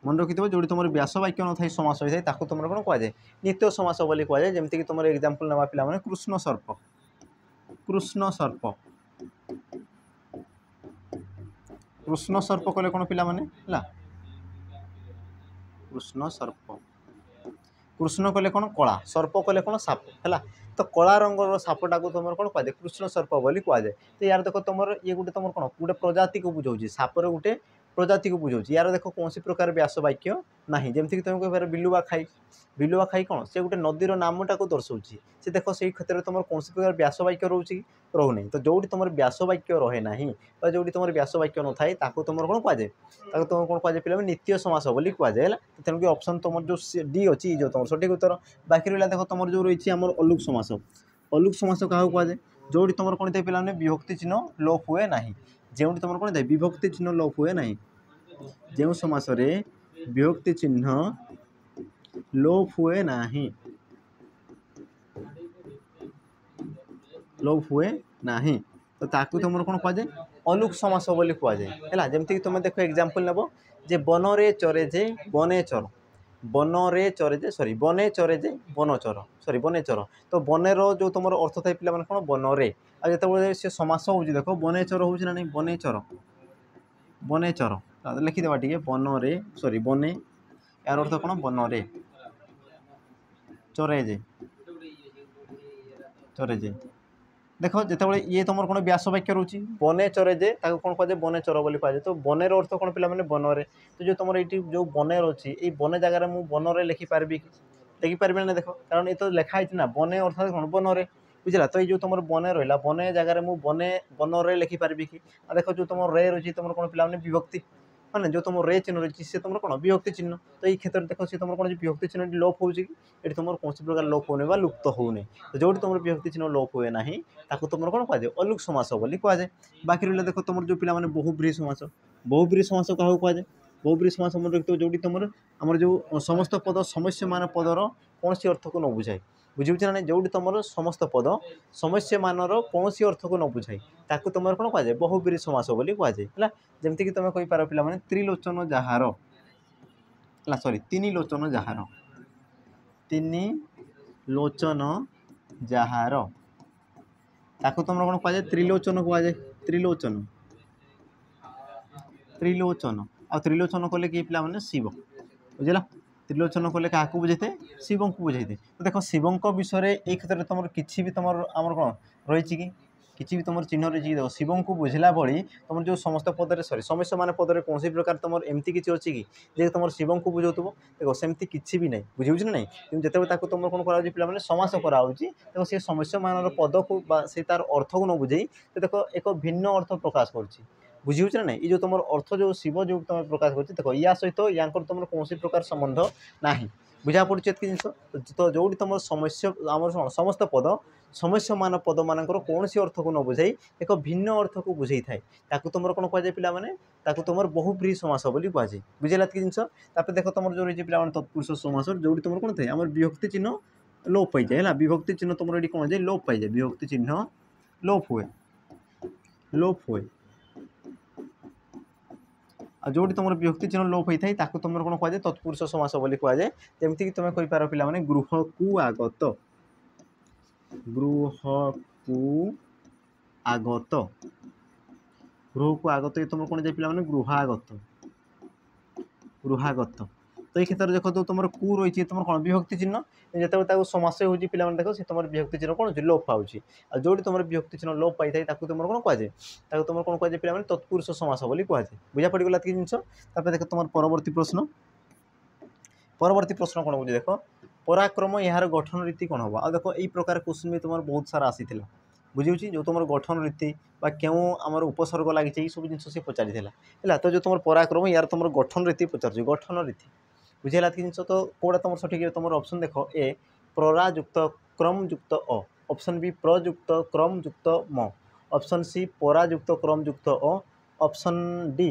मन रखि जो तुम व्यास वाक्य न थाई समास होता है तुम कौन कहुए नित्य समास बोली कहुए जमीक तुम एग्जांपल ना पिला कृष्ण सर्प कले कौन पिला कृष्ण कले कौन कला सर्प कले कौन साप है तो कला रंगर सापटा को तुम कौन कहुए कृष्ण सर्प बोली कहुए तो यार देख तुम ये गोटे तुम कौन गोटे प्रजाति को बुझाऊँ सापर गोटे प्रजाति को बुझाऊँ यार देख कौन प्रकार व्यास वाक्य ना जमीक तुम कह बिलुआ खाई कौन से गोटे नदीर नामटा को दर्शाऊँ से देख से क्षेत्र में तुम कौन प्रकार व्यास वाक्य रोचे कि रोना तो जो तुम व्यास वाक्य रहे ना जो तुम व्यास वाक्य न थाए तुम कौन कहुए तुम कौन कहुए पे नित्य समास बोली कहुए तेणुक ऑप्शन तुम जो डी अच्छी जो तुम सठिक उत्तर बाकी रहा देख तुम जो रही आम अलुक समास क्या कहुए जो तुम कौन थे पे विभक्ति चिन्ह लोप हुए ना जो तुम कौन थे विभक्ति चिन्ह लोप हुए ना जो समास विभक्ति चिन्ह लोप हुए ना लोप हुए ना तो ताकू तुम कौन कहुए अलुक समास बोली कहुए जमीक तुम देख एग्जांपल नेब जे बनरे चरे जे बने चर बनरे चरे जे सॉरी बने चरे जे बनचर सॉरी बने चर तो बनेर जो तुम अर्थ थाए पे कौन बनरे आ जो सी समास हो देख बनेचर हो ना नहीं बनेचर लिखिदेवा टे बनरे सॉरी बने यार अर्थ कौन बनरे चरेजे चरेजे देख जो ये तुम कौन व्यास वाक्य रोचे बने चरेजे कौन कहुए बने चर बोली कहुए तो बनेर अर्थ कौन पे बनरे तो जो तुम ये जो बनेर अच्छी ये बने जगार मुझे बनरे लिखिपारि कि लिखिपारि ना देख कारण ये तो लिखाई ना बने अर्थात कौन बनरे बुझला तो ये तुम बने रहा बने जगार मुझे बने बनरे लिखिपारि कि देख जो तुम रे रही तुम कौन पे विभक्ति माने जो तुम रे चिन्ह रही से तुम कौन विभक्ति चिन्ह तो ये क्षेत्र में देख सी तुम कौन विभक्ति चिन्ह लोप हो तुम कौन प्रकार लोप होने लुप्त होने तो जो तुम विभक्ति चिन्ह लोप हुए ना तुम कौन कहुए अलुक समास बोली कहुए बाकी रहा देख तुम जो पे बहुब्रीहि समास क्या कहुए बहुब्रीहि समास मन रखिए जो तुम आम जो समस्त पद समस्यमान पदर कौन सी अर्थ को न बुझाए बुझे ना जो तुम समस्त पद समस्यमान कौन सी अर्थ को न बुझाए ताकू तुम कौन कहुए बहुब्रीहि समास बोली कहुए जमीक तुम कहींपार पे त्रिलोचन जार सॉरी तीन लोचन जार तीन लोचन जार ताकू तुम कौन कहुए त्रिलोचन कहुए त्रिलोचन त्रिलोचन आ त्रिलोचन कले कि पे शिव बुझला त्रिलोचन कले क्या बुझे शिव को बुझे तो देख शिव विषय ये क्षेत्र में तुम कि भी तुम आम कौन रही कि किसी भी तुम चिन्ह रही देखो शिव को बुझला भली तुम जो समस्त पदर सॉरी समस्या मान पदर कौन सी प्रकार तुम एमती किसी अच्छी कि जे तुम शिव को बुझाऊ देखो सेमती किसी भी ना बुझे ना नहीं जिते तुम कौन करा पे समास कराऊँ देखो सी समस्या मान पद को से तार अर्थ को न बुझे तो देखो एक भिन्न अर्थ प्रकाश कर बुझी ना नहीं ये जो तुम अर्थ जो शिव जो तुम प्रकाश कर देख या सहित या तुम कौन प्रकार संबंध ना बुझा पड़े जिन तो जो तुम समस्या आम समस्त पद समस्या मान पद मान कौन सी अर्थ को न बुझाई एक भिन्न अर्थ को बुझे थाए तुम कौन कहुए पे तुम बहुब्रीहि समास बोली कहुए बुझेगा कि जिन देख तुम जो रही पे तत्पुरुष समास जो तुम कौन थे आम विभक्ति चिन्ह लोप पाई जाए विभक्ति चिन्ह तुम ये कौन जाए लोप पाई जाए विभक्ति चिन्ह लोप हुए जो तुम विभक्ति चिन्ह लोप होता है तुम कौन कहुए तत्पुरुष समास बोली कहुए जमीक तुम कहींपार पे गृह को आगत गृह को आगत गृह को आगत ये तुम कौन जाए पे गृहागत तो ये क्षेत्र में देखो तो तुम कु रही तुम कौन विभक्ति चिन्ह जो समास हो पे देख से तुम विभक्ति चिन्ह कौन लोप पाँच जो तुम विभक्ति चिन्ह लोप पाई तुम कौन कहुए तुम कौन कहुए पे तत्पुरुष समास बोली कहुए बुझा पड़गला कि जिन देख तुम परवर्ती प्रश्न कौन बुझे देख पराक्रम यार गठन रीति कौन हम आ देख यही प्रकार क्वेश्चन भी तुम बहुत सारा आसी बुझे जो तुम गठन रीति क्यों आम उपसर्ग लगी सब जिन सी पचारि है तो जो तुम पराक्रम यार तुम गठन रीति पचार गठन रीति बुझेगा कि जिन तो कौटा तुम सठिक तुम ऑप्शन देख ए प्ररायुक्त क्रम युक्त अ ऑप्शन बी प्रयुक्त क्रम युक्त म ऑप्शन सी परायुक्त क्रम युक्त अ ऑप्शन डी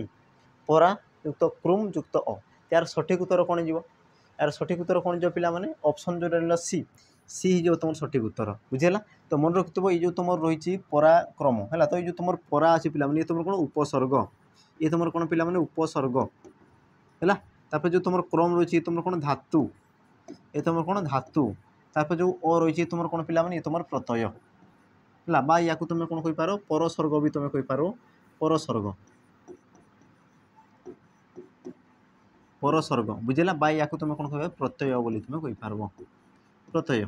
परायुक्त क्रम युक्त अ यार सठिक उत्तर कौन जीव यार सठिक उत्तर कौन जो पिला माने ऑप्शन जो रहा सी जो तुम सठिक उत्तर बुझेगा तो मन रखिथो ये जो तुम रही पराक्रम है तो ये तुम परा अच्छी पे ये तुम कौन उपसर्ग ये तुम कौन पे उपसर्ग है तापर जो तुम क्रम रही तुम कौन धातु ये तुम कौन धातु तापर जो अ रही तुम कौन पे ये तुम प्रत्यय है बा या तुम कौन कहींपार परसर्ग भी तुम कहींपार परसर्ग परसर्ग बुझेगा बा या तुम कौन कह प्रत्यय बोली तुम कहींपार प्रत्यय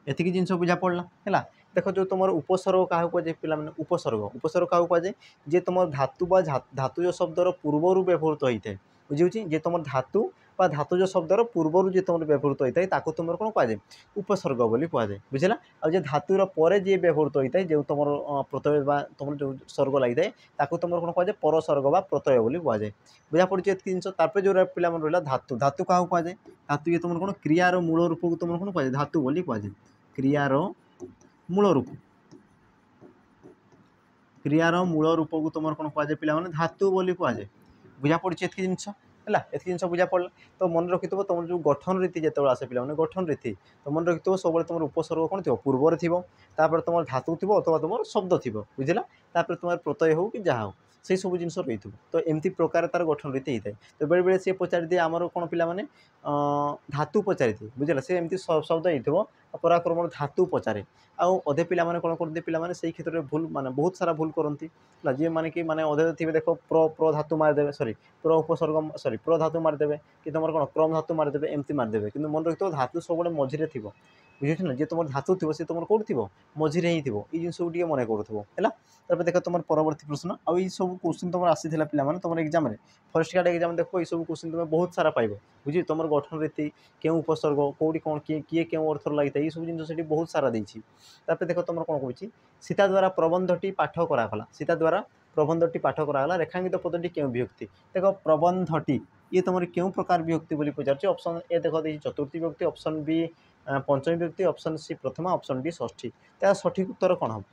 एतिकी जिन बुझा पड़ा है देख जो तुम उपसर्ग क्या कहुए पे उपसर्ग उपसर्ग क्या कहुए जे तुम धातु बा धातुज शब्दर पूर्वर व्यवहृत होता है बुझे जे तुम धातु बा धातुज शब्दर पूर्वर जो तुम व्यवहृत होता है तुम कौन कहुए उपसर्ग बोली कहुए बुझला आ धातुर पर जी व्यवहृत होता है जो तुम प्रत्यय बा तुम जो सर्ग लगी था तुम कौन कहुए परसर्ग बा प्रत्यय बोली कहुए बुझा पड़ी ये जिन तापर जो पे रहा धातु धातु क्या कहुए धातु ये तुम कौन क्रियार मूल रूप को तुम कौन कहुए धातु बोली कहुए क्रियार मूल रूप क्रियार मूल रूप को तुम कौन कहुए पे धातु बोली कहुए बुझा पड़ी ये जिनस है ये जिन बुझा पड़ा तो मन रखि तुम जो गठन रीति जो आसे पे गठन रीति तो मन रखि सब तुम उपसर्ग कौन थी पूर्वर थी तुम धातु थी अथवा तुम शब्द थी बुझला तुम प्रत्यय हो कि जहाँ हो से सब जिन रही तो एमती प्रकार तार गठन रीति होता है तो बेले बेले सी पचारि दिए आमर कौन पे धातु पचारि दिए बुझला सी एमती शब्द हो पराक्रम धातु पचारे आउ अधे पिला कौन करते पिला से क्षेत्र में भूल माने बहुत सारा भूल करती जी मैंने कि माने अधे थे देख प्र धातु मारिदेवे सॉरी प्र उपसर्ग सॉरी प्र धातु मारिदेवे कि तुम कौन क्रम धातु मारिदेवे एमती मारिदेवे कि मन रखिए धातु सब मझे थी बुझे ना जी तुम धातु थी सी तुम कौट थी मझे ही थी ये जिन सब मन करूँ देख तुम परवर्ती प्रश्न आउ सब क्वेश्चन तुम आसी पे तुम एग्जाम फर्स्ट गार्ड एग्जाम देख ये सब क्वेश्चन तुम बहुत सारा पाइब बुझे तुम गठन रीति क्यों उपसर्ग कौटी कौन किए क्यों अर्थ लगी था ये सब जिन बहुत सारा देती देख तुम कौन कहूँ सीता द्वारा प्रबंधटी पाठ कराला सीता द्वारा प्रबंधटी पाठ कराला रेखांकित पदटी क्यों विभक्ति देख प्रबंधटी ये तुम क्यों प्रकार विभक्ति बोली पचार ऑप्शन ए देख देखिए चतुर्थी विभक्ति ऑप्शन बी पंचमी विभक्ति ऑप्शन सी प्रथमा ऑप्शन डी षष्ठी तो सठिक उत्तर कौन हम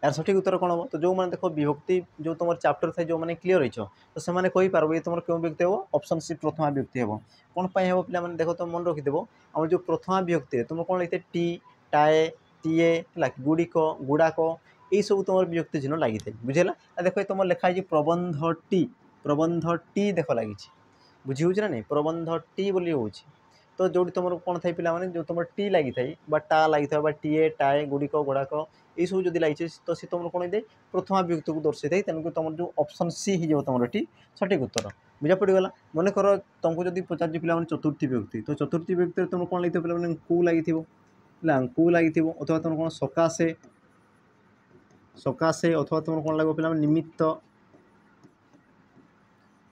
यार सठिक उत्तर कौन हम तो जो मैंने देख विभक्ति जो तुम चैप्टर थे जो मैंने क्लीयर हो तो से कहीपर ये तुम क्यों विभक्ति हो ऑप्शन सी प्रथमा विभक्ति हे कौन हे पे देख तुम मन रखिदेव आम जो प्रथमा विभक्ति तुम कौन लिखते टी टाए टीए गुड़िक गुड़ाक यही सब तुम विभक्ति चिन्ह लगी थे बुझेगा देख तुम लिखाई प्रबंधटी देख लगी बुझी हो ना नहीं प्रबंधटी बोली हो तो जो तुम कौन थे पे जो तुम टी लगी था टा लगी था टीए टाए गुड़िक गुड़ाक ये सब जो लगी तो सी तुम कौन दे प्रथमा विभक्ति को दर्शाई थे तेणुक तुम जो ऑप्शन सी हो तुम ये सठिक उत्तर बुझा पड़गला मन कर तुमको जब पचार पे चतुर्थी विभक्ति तो चतुर्थी विभक्ति तुम कौन लगी पे कू लगी कू लगी अथवा तुम कौन सकाशे सकाशे अथवा तुम कौन लगे पे निमित्त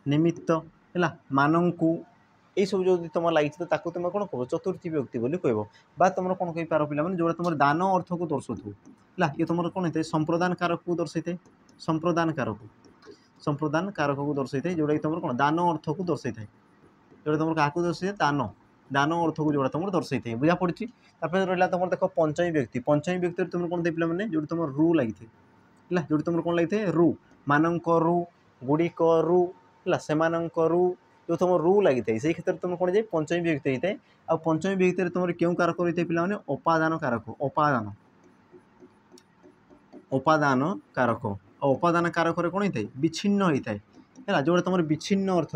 निमित्त है मानकू ये सब जो तुम लगी तो तुम कौन कह चतुर्थी विभक्ति बोली कह बा तुम कौन कही पार पे जो तुम दान अर्थ को दर्शाऊ है ये तुम कौन होता है संप्रदान कारक को दर्शाई थे संप्रदान कारक को दर्शाई थे जोटा कि तुम कौन दान अर्थ को दर्शाई थे जोटा तुम क्या दर्शाई दान दान अर्थ को जोड़ा तुम दर्शाई थे बुझा पड़ी रहा तुम देख पंचमी व्यक्ति तुम कौन थे पे जो तुम रू लगी है जो तुम कौन लगी थे रू मानक रू गुड़िक रू है से रू जो तुम रू लगी था से क्षेत्र में तुम कौन जाए पंचमी विभक्ति होता है आ पंचमी विभक्ति तुम क्यों कारक रही है पे उपादान कारक उपादान कारक कौन होता है विच्छिन्न होता है जो तुम विच्छिन्न अर्थ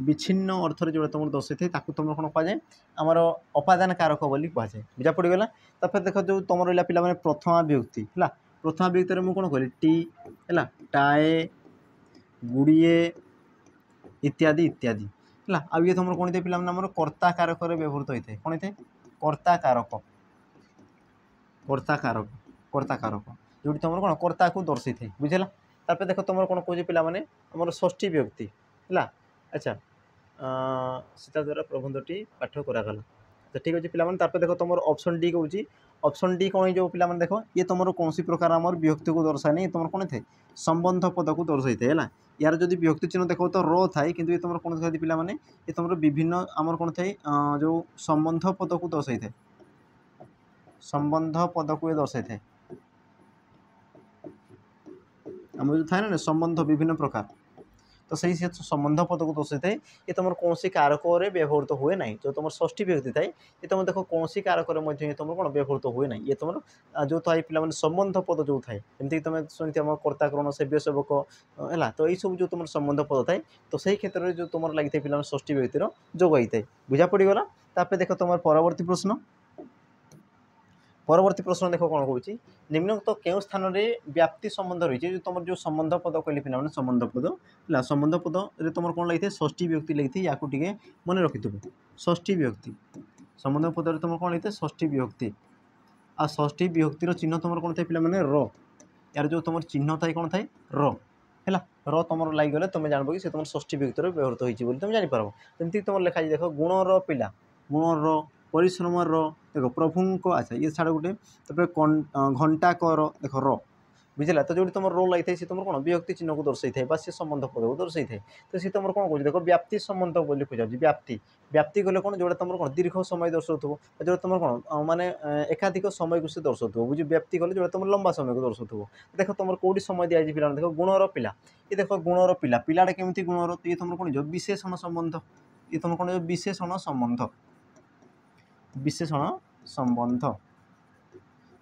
विच्छिन्न अर्थ जो तुम दर्शाई थे तुम कौन कहुए आमर उपादान कारक बोली कहुए बुझा पड़गला देख जो तुम रहा पे प्रथमा विभक्ति है प्रथमा विभक्ति मुझे कौन कहली टी है टाए गुड़िए इत्यादि इत्यादि है आ ये तुम कौन थे पे कर्ता कारक व्यवहृत होता है कौन थे कर्ता कारक जो तुम कौन कर्ता को दर्शाई थे बुझेगा तापर देख तुम कौन कहे पे षष्ठी विभक्ति है अच्छा सीता द्वारा प्रबंधटी पाठ कराला तो ठीक अच्छे पे देख तुम ऑप्शन डी कहूँ ऑप्शन डी कौन हो पे देख ये तुम कौन प्रकार आम विभक्ति को दर्शाए नहीं तुम कौन थे संबंध पद को दर्शाई थे है यार जो विभक्ति चिन्ह देख तो रो थाए कि तुम कौन थे पे ये तुम विभिन्न आम कौन थे जो संबंध पद को दर्शाई थे संबंध पद को ये दर्शाई थे आम जो थाए ना संबंध विभिन्न प्रकार तो सही संबंध पद को दर्शाई थे ये तुम कौन कारक व्यवहृत हुए ना जो तुम षष्ठी व्यक्ति थाए ये तुम देख कौन कारक तुम कौन व्यवहृत हुए ना ये तुम जो थाए पे संबंध पद जो थाए जमीक तुम शुणी कर्ताकरण सेव्य सेवक है तो यही सब जो तुम संबंध पद थाए तो सही क्षेत्र में जो तुम लगी पे षष्ठी व्यक्तिर जोग होता है बुझा पड़गला तापर देख तुम परवर्ती प्रश्न देख कौन कहूँ निम्नलिखित क्यों स्थान में व्याप्ति संबंध रही है जो तुम जो संबंध पद कहली पे संबंध पद है संबंध पद तुम कौन लगी षष्ठी व्यक्ति लगी या मन रखि षष्ठी व्यक्ति संबंध पद तुम कौन होता है षष्ठी विभक्ति आ षष्ठी विभक्तिर चिन्ह तुम कौन थे पे र यार जो तुम चिन्ह थाए कौन थाए र तुम लगिगले तुम जानब कि तुम षष्ठी विभक्तिर व्यवहृत होती तुम जापर जमीक तुम लिखाई देख गुणर पिला गुणर परिश्रम देख प्रभु अच्छा ये छाड़ गोटे घंटा कर देख र बुझला तो जो तुम रो लगी सी तुम कौन विभक्ति चिन्ह को दर्शाई थाए सी संबंध पद को दर्शाई थाए तो सी तुम कौन कह देख व्याप्ति संबंध बोली पचार व्याप्ति व्याप्ति गले कौन जो तुम कौन दीर्घ समय दर्शाऊ जो तुम कौन माने एकाधिक समय को सी दर्शाऊ बुझे व्याप्ति गले जो तुम लंबा समय को दर्शाऊ देख तुम कौटी समय दिखाई पिला देख गुणर पिला ये देख गुणर पिला पिलाटा केमी गुणर ये तुम कौन जो विशेषण संबंध ये तुम कौन विशेषण संबंध विशेषण संबंध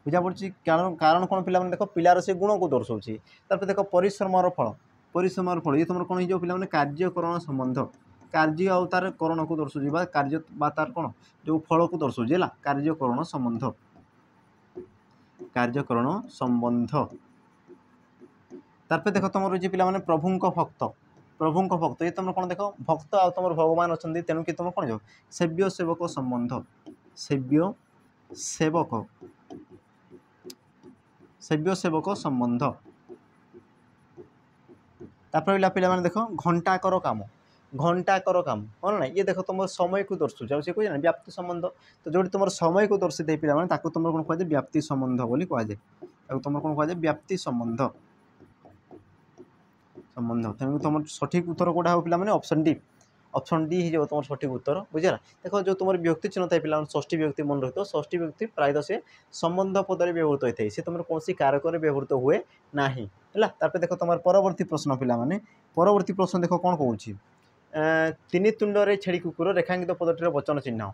बुझा पड़ी कारण कारण कौन पिला देख पिलार से गुण को दर्शाऊँ तापर देख परिश्रमर फल ये तुम कौन हो पे कार्यकरण संबंध कार्य आउ तार करण को दर्शाऊँ कार्य तार कौन जो फल को दर्शाऊँ है कार्यकरण संबंध कार्यकरण संबंध तापर देख तुम रही पे प्रभु भक्त ये तुम कौन देख भक्त आ तुम भगवान अच्छा तेणु कि तुम कौन जाओ सेव्य सेवक संबंध सेव्य सेवक संबंध तापर पे देख घंटाकर काम कौन ना ये देख तुम समय को दर्शाऊँ सी कहे व्याप्ति संबंध तो जो तुम समय को दर्शी थे पे तुम कौन कहुए व्याप्ति संबंध बोली कहुए तुम कौन कहुए व्याप्ति संबंध तेणु तुम सठिक उत्तर कौटा हो पे ऑप्शन डी ही तुम सठिक उत्तर बुझेगा देख जो तुम विभक्ति चिन्ह था पे षष्ठी विभक्ति मन रही षष्ठी विभक्ति प्रायतः से संबंध पदर व्यवहृत होता है सी तुम कौन कारक व्यवहृत हुए ना है देख तुम परवर्ती प्रश्न पे परवर्ती प्रश्न देख कौन कौन तीन तुंडरे छेड़ी कुकुर रेखांकित पदटीर वचन चिन्ह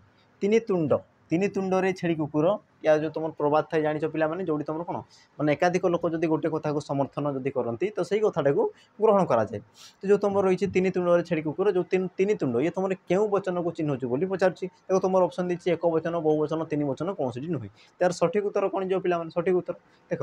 तीन तुंडरे छेड़ी कुकुर या जो तुम प्रबाद था जान पे जो तुम कौन मैंने एकाधिक लोक जब गोटे कथा को समर्थन जब करती तो सही कथाटा को ग्रहण कराए तो जो तुम रही तीन तुंडरे छेड़ी कुकुर जो तीन तुंड ये तुम क्यों वचन को चिन्ह बोली पचार देखो तुम ऑप्शन दी एक वचन बहुवचन तीन वचन कौन सी नुहे तार सठिक उत्तर कौन जो पे सठिक उत्तर देख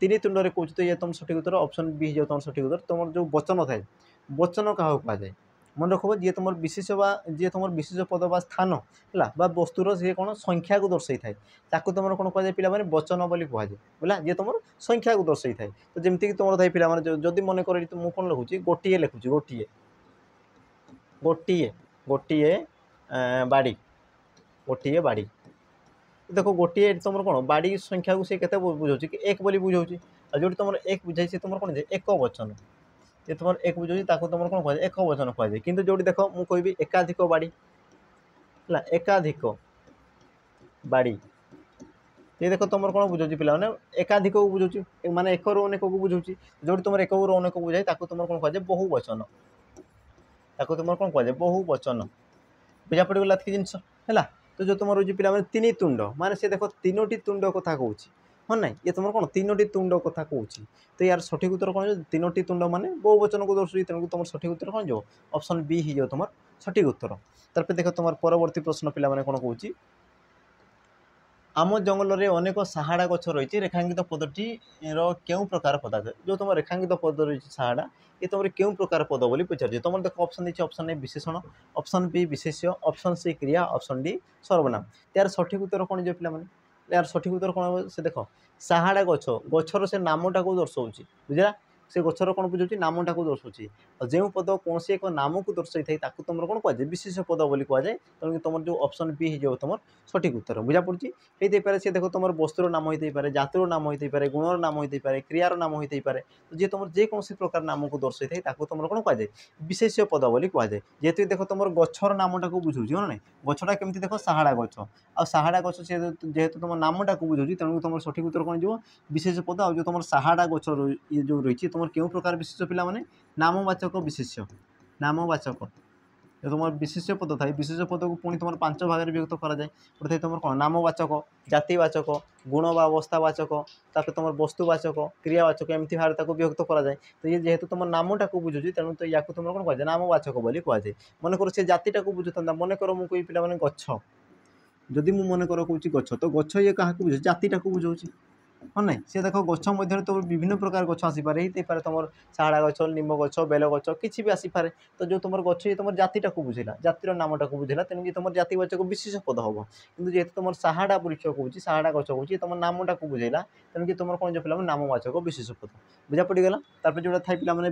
तीन तुंडरे कौच तो ये तुम सठिक उत्तर ऑप्शन बी हो तुम सठिक उत्तर तुम जो वचन थाए वचन क्या कहुए मन रख जी तुम विशेष जी तुम विशेष पद बा स्थान है वस्तुर सी कौन संख्या को दर्शाई थाए ताकू तुम कौन कहुए पे वचन बोली कहुए बोला जी तुम संख्या को दर्शाई थाए तो जमीक तुम थाई पे जदि मन कर मुझे कौन लिखुची गोटे लिखुची गोटे गोटे गोटे बाड़ी गोटे बाड़ी देखो गोटे तुम कौन बाड़ी संख्या को सी के बुझाऊँ कि एक बोली बुझाऊँ जो तुम एक बुझाई तुम कौन एक वचन ये तुम एक बुझे तुम कौन कहुए एक वचन कहुए कि जो देख मुझे कहि एकाधिक बाड़ी है एकाधिक बाड़ी ये देख तुम कौन बुझे पे एकाधिक को बुझाऊँ माने एक रु अनेक को बुझाऊँ जो तुम एक रु अनेक बुझाए तुम कौन कहुए बहुवचन तुम कौन कहुए बहुवचन बुझा पड़गला जिनस है तो जो तुम रही पे तीन तुंड माने से देख तीनो तुंड कथा कहूँ हाँ ना ये तुम कौन तीनो तुंड कथा कहूँ तो यार सठिक उत्तर कौन तीनो तुंड माने बहुवचन को दर्शाई तेणु तुम सठिक उत्तर कौन जो ऑप्शन बी ही तुम सठिक उत्तर तार देख तुम परवर्ती प्रश्न पे कौन कहूँ आम जंगल में अनेक साहाड़ा गछ रही रेखांकित पदटी क्यों प्रकार पदार्थ जो तुम रेखांकित पद रही साहाड़ा ये तुम क्यों प्रकार पद बोली पचार तुम देख ऑप्शन देखिए ऑप्शन ए विशेषण ऑप्शन बी विशेष्य ऑप्शन सी क्रिया ऑप्शन डी सर्वनाम यार सठिक उत्तर कौन जो पे यार सठिक उत्तर कौन से देख साहाड़ा गछर से नामटा को दर्शाऊँ बुझला से गछर कौन बुझाऊँ नामटा को दर्शाऊँ जो पद कौन एक नाम को दर्शाई थाई तुम कौन कहुए विशेष पद बोली कहुए तेणु तुम जो ऑप्शन बी हो तुम सठिक उत्तर बुझा पड़ी होते सी देख तुम वस्तुर नाम होते पारे जातिर नाम होते पारे गुणर नाम होते पारे क्रियार नाम होते पारे तो जी तुम जेकोसी प्रकार नाम को दर्शाई थाई तुम कौन कहुए विशेष पद बोली कहुए जेहेतु देख तुम गछर नामटा को बुझाऊँ हाँ ना गछटा केमती देख साहाड़ा गछ आ साहाड़ा गछ से जेहेतु तुम नामटा को बुझाऊँ तेणु तुम सठिक उत्तर कौन जो विशेष पद आ जो तुम साहाड़ा गछ ये जो रही तुम क्यों प्रकार विशेष पिला माने नामवाचक विशेष्य नामवाचक जो तुम विशेष पद था विशेष पद को पुणी तुम 5 भाग में विभक्त कराए गोटे तुम कौन नामवाचक जातिवाचक गुण व अवस्थावाचक तापर तुम वस्तुवाचक क्रियावाचक एमती भाव विभक्त कराए तो ये जेहेतु तुम नामटा को बुझुची तेणु तो या तुम कौन कहुए नामवाचक बोली कहुए मन कर से जातिटा को बुझुता मन कर मुझे पे गछ जदि मु मन कर कौच गछ तो गछ ये क्या बुझे जातिटा को बुझाऊँ हाँ ना सी देख गछ तो विभिन्न प्रकार गछ आसीपे पारे तुम साड़ा गछ निम गछ बेल गछ किसी भी आसीपे तो जो तुम गछ तुम जातिटा को बुझेगा जातिर नामटा को बुझेगा तेणुक तुम जातिवाचक विशेष पद हम कि जेहतु तुम साहाड़ा वृक्ष कौच साहाड़ा गछ कौच तुम नामटा को बुझेगा तेणुक तुम कौन जो पे नामवाचक विशेष पद बुझा पड़गला जो था पे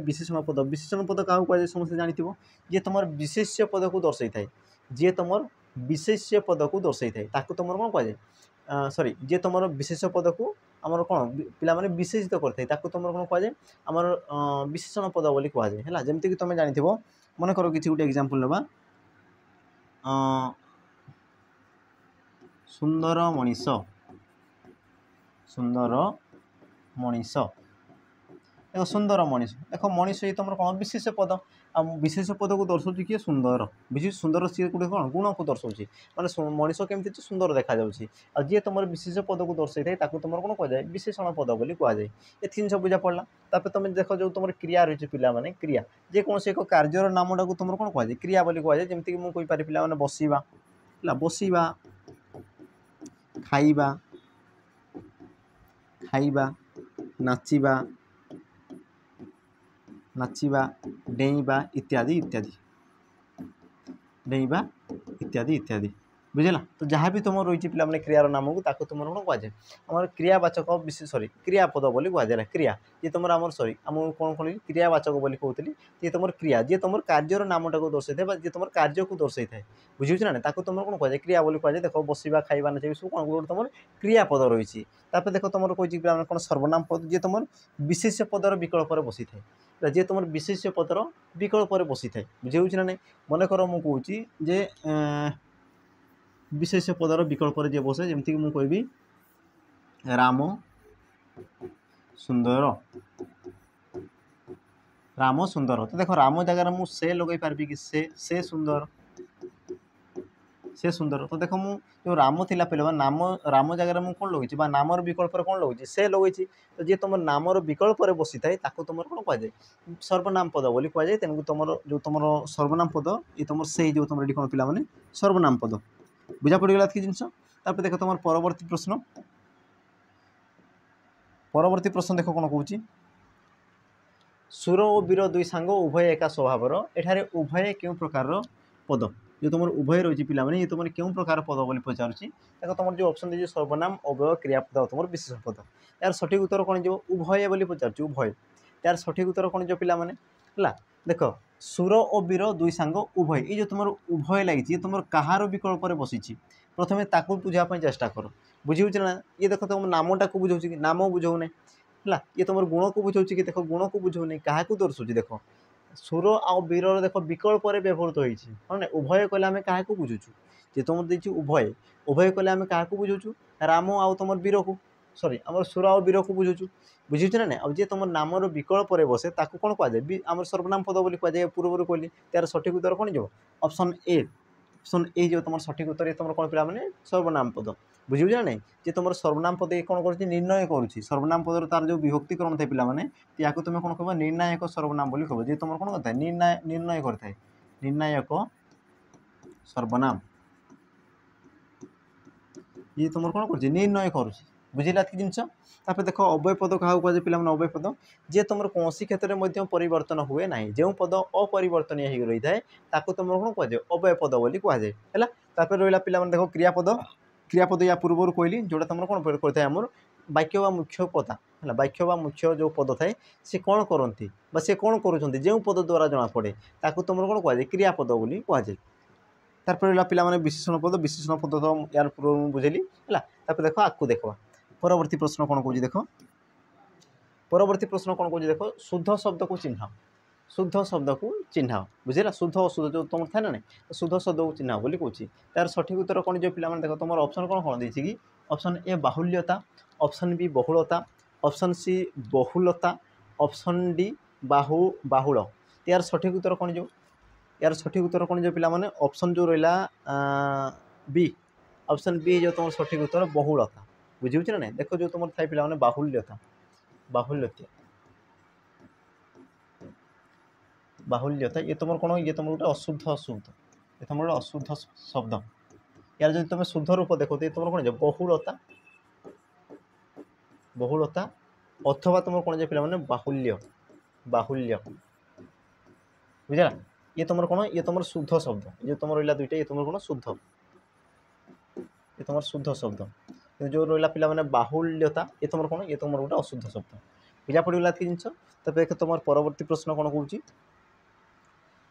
विशेषण पद क्या कहुए समस्त जानते जी तुम विशेष्य पद को दर्शाई थाए जी तुम विशेष्य पद को दर्शाई थाए तुम कौन कहुए सॉरी जी तुम विशेष पद को आमर कौन पे विशेषित करते तुम कौन कहुए आमर विशेषण पद बोली कहुए है जमीक तुम जानी मन कर किसी गोटे एग्जांपल ना सुंदर मनीष सुंदर मनीष देख सुंदर मनीष देख मनीष ये तुम कौन विशेष पद आ विशेष पद को दर्शाऊँ किए सुंदर बुझी सुंदर सी गोटे कौन गुण को दर्शाऊँ माने मनीष केमती सुंदर देखा जी तुम विशेष पद को दर्शाई थाए तुम कौन कहुए विशेषण पद बोली कहुए ये जिन बुझा पड़ा तापर तुम देख जो तुम क्रिया रही है पे क्रिया जेकोसी एक कार्यर नामटा को तुम कौन कहुए क्रिया बोली कहुए जमीक मुझे कहींपारे पे बसवा बसवा खाइबा खाइबा नाचिबा नाचिबा डेइबा इत्यादि इत्यादि डेइबा इत्यादि इत्यादि बुझेगा तो जहाँ भी तुम रही पे क्रियार नाम को तुम कौन कहुए आम क्रियावाचक विशेष सॉरी क्रियापद बोली कहुए क्रिया ये तुम आम सॉरी आम कौन कह क्रियावाचक बोली कहती ये तुम क्रिया जी तुम कार्यर नामटा को दर्शाई थाए जी तुम कार्य को दर्शाई थाए बुझे ना तुम कौन कहुए क्रिया बोली कहुए देख बसवा खाइबा नाच सब कौन गोटे तुम क्रियापद रही देख तुम कह कौन सर्वनाम पद जी तुम विशेष पदर विकल्प बसी थाए जी तुम विशेष पदर विकल्प बसी थाए बुझे ना नहीं मन कर मुझे जे विशेष पदर विकल्प जे बसे जमीक मुझे कहबी राम सुंदर राम सुंदर तो देख राम जगार मुझे से लगे पार्बी कि से सुंदर से सुंदर तो देख मु जो राम थिला पे नाम राम जगार मुझे कौन लगे नामर विकल्प कौन लगे से लगे तो जी तुम नामर विकल्प बसी थाए तुम कौन कहुए सर्वनाम पद बोली कहुए तेणुक तुम जो तुम सर्वनाम पद ये तुम से जो तुम कौन पे सर्वनाम पद बुझा पड़गला कि जिनस देख तुम परवर्ती प्रश्न देख कौन कौच सुर और वीर दुई सांग उभय एका स्वभावर एठारे उभय क्यों प्रकार पद जो तुम उभय रही पे ये तुम क्यों प्रकार पद बोली पचारूँ देख तुम जो ऑप्शन दीजिए सर्वनाम अव्यय क्रियापद तुम विशेष पद यार सठिक उत्तर कौन जो उभय बोली पचार उभय यार सठिक उत्तर कौन जो पे देख सुर और वीर दुई सांग उभय ये जो तुम उभय लगी तुम कहार विकल्प बसी प्रथम ताकू बुझापी चेष्टा कर बुझे ना ये देख तुम नामटा को बुझाऊँ कि नाम बुझाऊना है ये तुम गुण को बुझाऊँ कि देख गुण को बुझाऊनी क्या दर्शाऊँ देख सुर आ वीर देख विकल्प व्यवहृत होती हाँ ना उभय कहले आम क्या बुझुचु जी तुम देखिए उभय उभय कहले आम क्या बुझुचु राम आउ तुम वीर को सॉरी आम सुर आ वीर को बुझुचु बुझे ना ना जी तुम नामर विकल्प बसे ताकू कौन कहुए आम सर्वनाम पद बोली कहुए पूर्व कहली तार सठिक उत्तर कौन जो ऑप्शन ए जो तुम सठिक उत्तर तुम कौन पे सर्वनाम पद बुझे ना नहीं जी तुम सर्वनाम पद कौन कर निर्णय करुँच सर्वनाम पदर तार जो विभक्तिकरण थे पे या तुम कौन कह निर्णायक सर्वनाम बोली कह जी तुम कौन करता है निर्णय करता है निर्णायक सर्वनाम ये तुम कौन कर निर्णय करुँच बुझेगा कि जिनस देख अव्यय पद क्या कहुए पे अव्यय पद जी तुम कौन क्षेत्र में परिवर्तन हुए ना जो पद अपरिवर्तन हो रही है तुम कौन कहुए अव्यय पद बोली कहुए है रहा पे देख क्रियापद या पूर्व कहली जोटा तुम कौन करता है आम वाक्य व मुख्य पदा है वाक्य व मुख्य जो पद थाए सी कौन करती से कौन कर जो पद द्वारा जना पड़े तुम कौन कहुए क्रियापद बोली कहुए तार पे विशेषण पद तो यार पूर्व बुझेली है देख आपको देखा परवर्ती प्रश्न कौन कौन देख परवर्ती प्रश्न कौन कौन देख शुद्ध शब्द को चिन्ह शुद्ध शब्द को चिन्ह बुझेगा शुद्ध अशुद्ध जो तुम था ना नहीं शुद्ध शब्द को चिन्ह बोली कहूँ तार सठिक उत्तर कौन जो पे देख तुम ऑप्शन कौन कौन देती कि ऑप्शन ए बाहुल्यता ऑप्शन बी बहुलता ऑप्शन सी बहुलता ऑप्शन डी बाहुल यार सठिक उत्तर कौन जो यार सठिक उत्तर कौन जो पे ऑप्शन जो रहा बी ऑप्शन बी जो तुम सठिक उत्तर बहुलता बुझे ना नहीं देख जो तुम थाई पे बाहुल्यता बाहुल्यता बाहुल्यता ये तुम कौन ये तुम गोटे अशुद्ध शब्द ये तुम गोटे अशुद्ध शब्द यार जो तुम शुद्ध रूप देखो तो तुम कौन बहुलता बहुलता अथवा तुम कौन पे बाहुल्य बाहुल्य बुझा ये तुम कौन ये तुम शुद्ध शब्द ये तुम रहा दुईटा ये तुम कौन शुद्ध ये तुम शुद्ध शब्द जो रहा पे बाहुल्यता ये तुम कौन ये तुम गोटे अशुद्ध शब्द बुझा पड़गला ये जिन देख तुम परवर्ती प्रश्न कौन कौन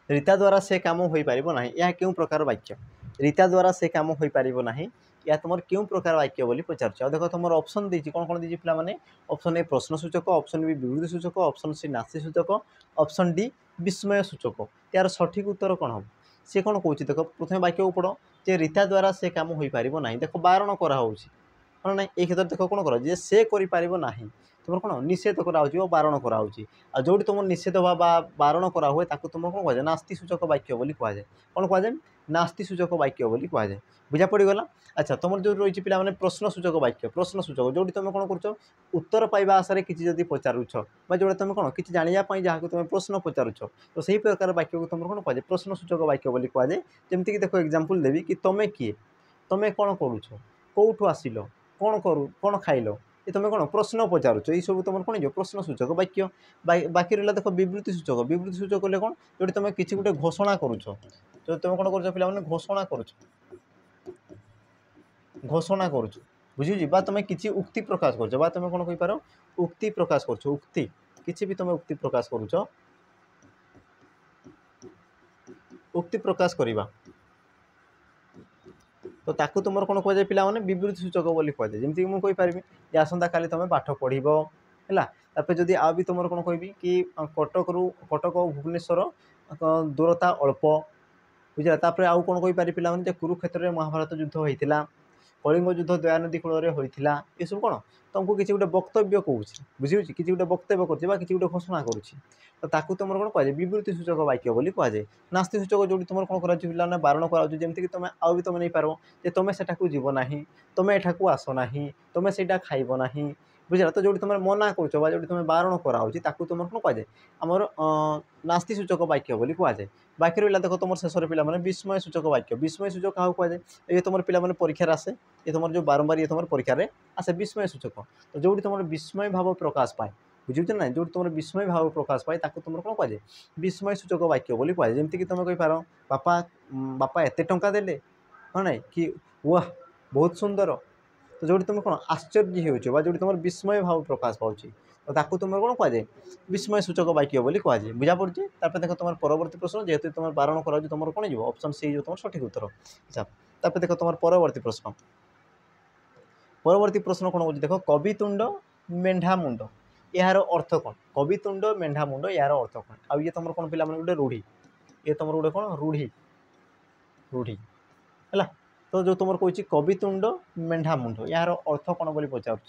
रीता द्वारा से काम हो पार ना यह क्यों प्रकार वाक्य रीता द्वारा से काम हो पार ना या तुम क्यों प्रकार वाक्य बोली पचार देख तुम ऑप्शन देती कौन कौन देती पे ऑप्शन ए प्रश्न सूचक ऑप्शन बी विवृत्ति सूचक ऑप्शन सी नास्ति सूचक ऑप्शन डी विस्मय सूचक यार सठिक उत्तर कौन हम सी कौन कौन देख प्रथम वाक्य को पढ़ जे रीता द्वारा से काम हो पार ना देख बारण कराऊँ हाँ ना ये क्षेत्र देख कौन कर से करना तुम कौन निषेध कराऊँ बारण कराऊँ आ जो तुम निषेध बा बारण करा हुए तुम कौन कह नास्ति सूचक वाक्य बोली कहुए कौन कहुए नास्ति सूचक वाक्य बोली कहुए बुझा पड़गला अच्छा तुम जो रही पे प्रश्न सूचक वाक्य प्रश्न सूचक जो तुम कौन कर उत्तर पाइबा आशार किसी पचारुच जो तुम कौन कि जानापी जहाँ को तुम प्रश्न पचारुच तो सही प्रकार वाक्य को तुम कौन कहुए प्रश्न सूचक वाक्य बोली कहुए जमीक देख एग्जांपल देवी कि तुम्हें किए तुम्हें कौन करुच कौटू आसिल कौन करू कौन खाइल ये तुम कौन प्रश्न पचारुच ये सब तुम कौन प्रश्न सूचक वाक्य बाकी रहा देख विवृत्ति सूचक कले कौन जो तुम किसी गोटे घोषणा करुच जो तुम कौन कर पे घोषणा करुच घोषणा करुच बुझी तुम किसी उक्ति प्रकाश कर तुम कौन कहींपार उक्ति प्रकाश कर उक्ति किसी भी तुम उक्ति प्रकाश करुच उक्ति प्रकाश करवा तो ताकू तुम कौन कहुए पे विवृत्ति सूचक बोली कहुए जमीक मुझे कहींपारि आसंता काली तुम पाठ पढ़ है जदि आ भी तुम कौन कहि कि कटक भुवनेश्वर दूरता अल्प बुझा आउ कौन कहींपारि पे कुरुक्षेत्र में महाभारत युद्ध होता कलिंग युद्ध दयानदी कूल होता ये सब कौन तुमको किसी गोटे वक्तव्य कौन बुझे किसी गोटे वक्तव्य कर किसी गोटे घोषणा करुँ तुम कौन कहुए विवृत्ति सूचक वाक्य बोली कहुए नास्ति सूचक जो तुम कौन कर बारण कराऊँ तुम आउ भी तुम नहीं पार जे तुम से जीव ना तुम एठाक आसना तुम से खाइब ना बुझा तो जो तुम मना करुच जो तुम बारण कराऊँ तुम कौन कहुए आमर नास्ति सूचक वाक्य बोली कहुए बाकी रहा देख तुम शेष पे विस्मय सूचक वाक्य विस्मय सूचक क्या कहुए ये तुम पे परीक्षार आसे ये तुम जो बारंबार ये तुम परीक्षार आसे विस्मय सूचक तो जो तुम विस्मय भाव प्रकाश पाए बुझे ना जो तुम विस्मय भाव प्रकाश पाए तुम कौन कहुए विस्मय सूचक वाक्य बोली कहुए जमीक तुम कहींपार बापा बापा एत टंका देले हाँ ना कि वाह बहुत सुंदर तो जो तुम कौन आश्चर्य हो जो तुम विस्मय भाव प्रकाश पाँच तो तुम कौन कहुए विस्मय सूचक वाक्य बोली कहुए बुझा पड़े देख तुम परवर्ती प्रश्न जेहेतु तुम बारण कर तुम कौन हो ऑप्शन सी जो तुम सठिक उत्तर अच्छा देख तुम परवर्ती प्रश्न कौन कह देख कवितुंड मेढ़ा मुंड यार अर्थ कौन कवितुंड मेढ़ा मुंड यार अर्थ कौन आ ये तुम कौन पे गोटे रूढ़ी ये तुम गोटे कौन रूढ़ी रूढ़ी है तो जो तुम कह कवितुंड मेढ़ा मुंड यार अर्थ कौन बोली पचार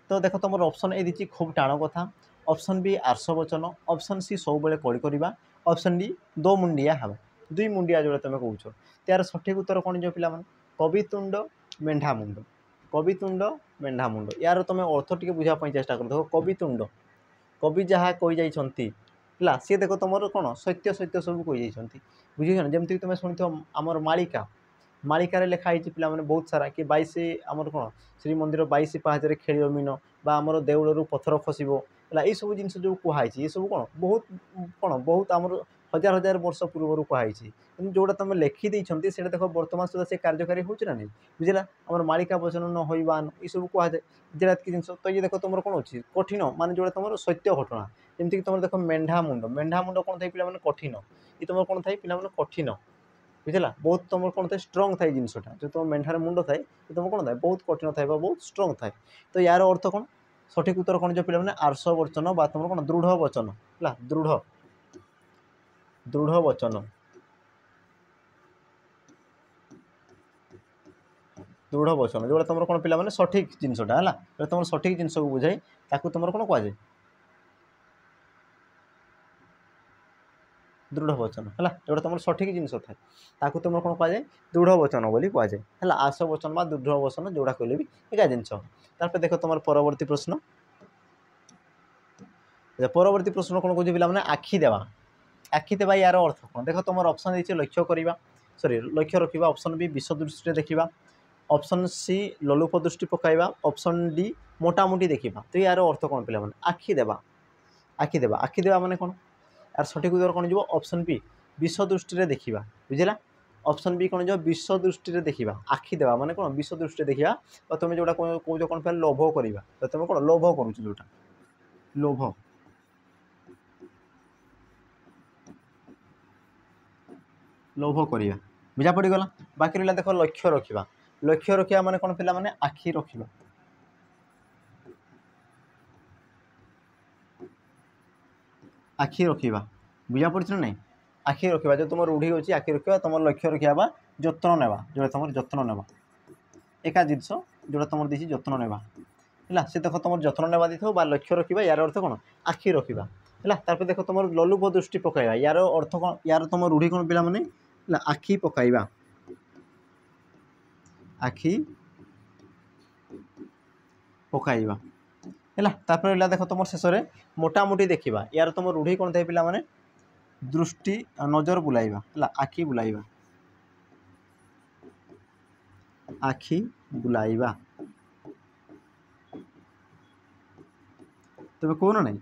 तो देख तुम ऑप्शन ए दी खूब टाण कथा ऑप्शन बी आर्ष वचन ऑप्शन सी सब कड़ी करवा ऑप्शन डी दो मुंडिया हाँ दुई मुंडिया जो तुम कौच यार सठिक उत्तर कौन जो पे कवितुंड मेढ़ा मुंड कवितुंड मेढ़ा मुंड यार तुम अर्थ टी बुझापी चेष्टा कर देख कवितुंड कवि जहाँ कही जाइए सी देख तुम कौन सत्य सत्य सब कही जाइए बुझे जमीक तुम शुणी आमर मालिका मालिकार लिखाई पे बहुत सारा कि 22 आमर कौन श्रीमंदिर 22 पाहाचरे खेल मीन आमर देउलू पथर खसब है ये सब जिन जो कहुई ये सब कौन बहुत आमर हजार हजार वर्ष पूर्व कहुई जोटा तुम लिखिदे से देख बर्तमान सुधा से कार्यकारी हो नहीं बुझला आमर मालिका वचन न होवान ये सब कहुए जेक जिन तो ये देख तुम कौन अच्छी कठिन मान जो तुम सत्य घटना जमीक तुम देख मेढ़ा मुंड कौन थे पे कठिन ये तुम कौन थे पे कठिन बुझला बहुत तुम कौन था स्ट्रंग थाए जिनसा जो तुम मेढ़ार मुंड थाए तुम कौन था बहुत कठिन थाए बहुत स्ट्रंग थाए तो यार अर्थ कौन सठिक उत्तर कौन जो पे आर्ष वचन तुम कौन दृढ़ वचन है दृढ़ दृढ़ वचन दृढ़ वचन जो तुम कौन पे सठिक जिनसा है तुम सठिक जिनस को बुझाई तुम कौन कहुए दृढ़ वचन है जो तुम सठिक जिनस थाए तुम कौन कहुए दृढ़ वचन बोली कहुए है आश वचन बा दृढ़ वचन जोड़ा कहले भी एका जिनस देख तुम परवर्ती प्रश्न परवर्ती प्रश्न कौन कह पे आखि देवा यार अर्थ कौन देख तुम ऑप्शन देती लक्ष्य करवा सॉरी लक्ष्य रखा ऑप्शन बी विष दृष्टि देखा ऑप्शन सी लोलुप दृष्टि पकाइबा, ऑप्शन डी मोटामोटी देखा। तो यार अर्थ कौन पे आखि देवा, आखि देवा, आखि देवा माने कौन यार सठिक उत्तर कौन जो ऑप्शन बी विश्व दृष्टि देखा बुझला। ऑप्शन बी कौन जो विश्व दृष्टि देखा, आखि देवा माने कौन विश्व दृष्टि देखा। तो तुम जोटा कौच कौन पे लोभ करवा, तो तुम कौन लोभ करुच जोटा लोभ लोभ करवा बुझा पड़गला। बाकी रहा देख लक्ष्य रखा, लक्ष्य रखा माने कौन पिला माने आखि रखा, आखि रखा बुझा पड़ी ना नहीं। आखि रखा जो तुम रूढ़ी अच्छी आखि रखा, तुम लक्ष्य रखा जत्न नेवा, जो तुम जत्न नेवा एका जिनस जोटा तुम देखिए जत्न नेवा है से देख तुम जत्न नेवा देखो लक्ष्य रखा यार अर्थ कौन आखि रखा है। देख तुम लोलुप दृष्टि पकाइबा यार अर्थ कौन यार तुम रूढ़ी कौन पिला माने आखि पकाइबा, आखि पकाइबा है। देख तुम शेष में मोटामोटी देखा यार तुम रूढ़ी कौन थे पिला माने दृष्टि नजर बुलाइबा है, आखि बुलाइबा, आखि बुलाइबा तुम कौन ना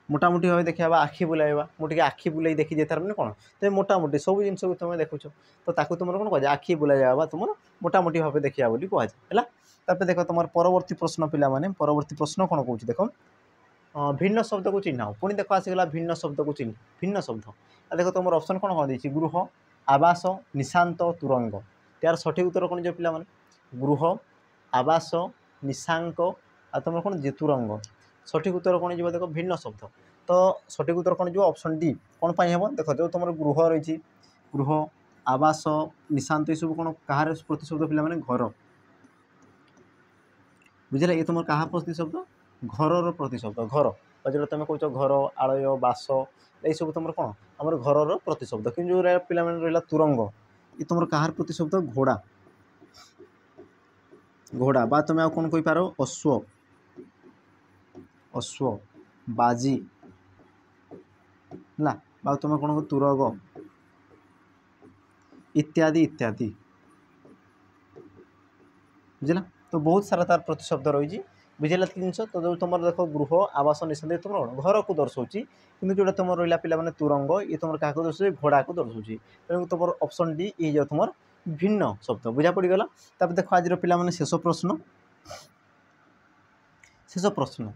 मोटामोटी भाव देखा आखि बुलाइबा मुझे आखि बुलाई देखी जाए तार मैंने कौन तुम मोटामोटी सब जिन को तुम देखुच तो ताकू तुम कौन कह आखि बुलाइबा तुम मोटामोटी भाव देखा बोली कहुए है। देख तुम परवर्ती प्रश्न पिला माने परवर्ती प्रश्न कौन कौन देख भिन्न शब्द को चिन्ह पुणी देख आसीगला भिन्न शब्द को चिन्ह भिन्न शब्द देख तुम ऑप्शन कौन कौन देती गृह आवास निशांत तुरंग यार सठिक उत्तर कौन जो पिला माने गृह आवास निशांक आ तुम कौन जे तुरंग सठिक उत्तर कौन जो देख भिन्न शब्द। तो सठिक उत्तर कौन जो ऑप्शन डी कौन पाई हम देख जो तुम गृह रही गृह आवास निशांत ये सब कौन कहार प्रतिशब्द पिला माने घर बुझे ये तुम क्या प्रतिशब्द घर प्रतिशब्द घर जो तुम कौच घर आलय बास ये सब तुम कौन आम घर प्रतिशब्द कि जो पिला रहा तुरंग ये तुम कहार प्रतिशब्द घोड़ा घोड़ा बा तुम कौन कही पार अश्व अश्व बाजी है बा तुम कौन कह तुरग इत्यादि इत्यादि बुझला। तो बहुत सारा तार प्रतिशब्द रही बुझेगा जिन तो जो तुम देख गृह आवास निशांत तुम घर को दर्शाऊँगी कि जो तुम रहा पे तुरंग ये तुम क्या दर्शाऊँ घोड़ा को दर्शाऊँगी तेणु तुम ऑप्शन डी ये जो तुम भिन्न शब्द बुझा पड़गला। देख आज पे शेष प्रश्न शेष प्रश्न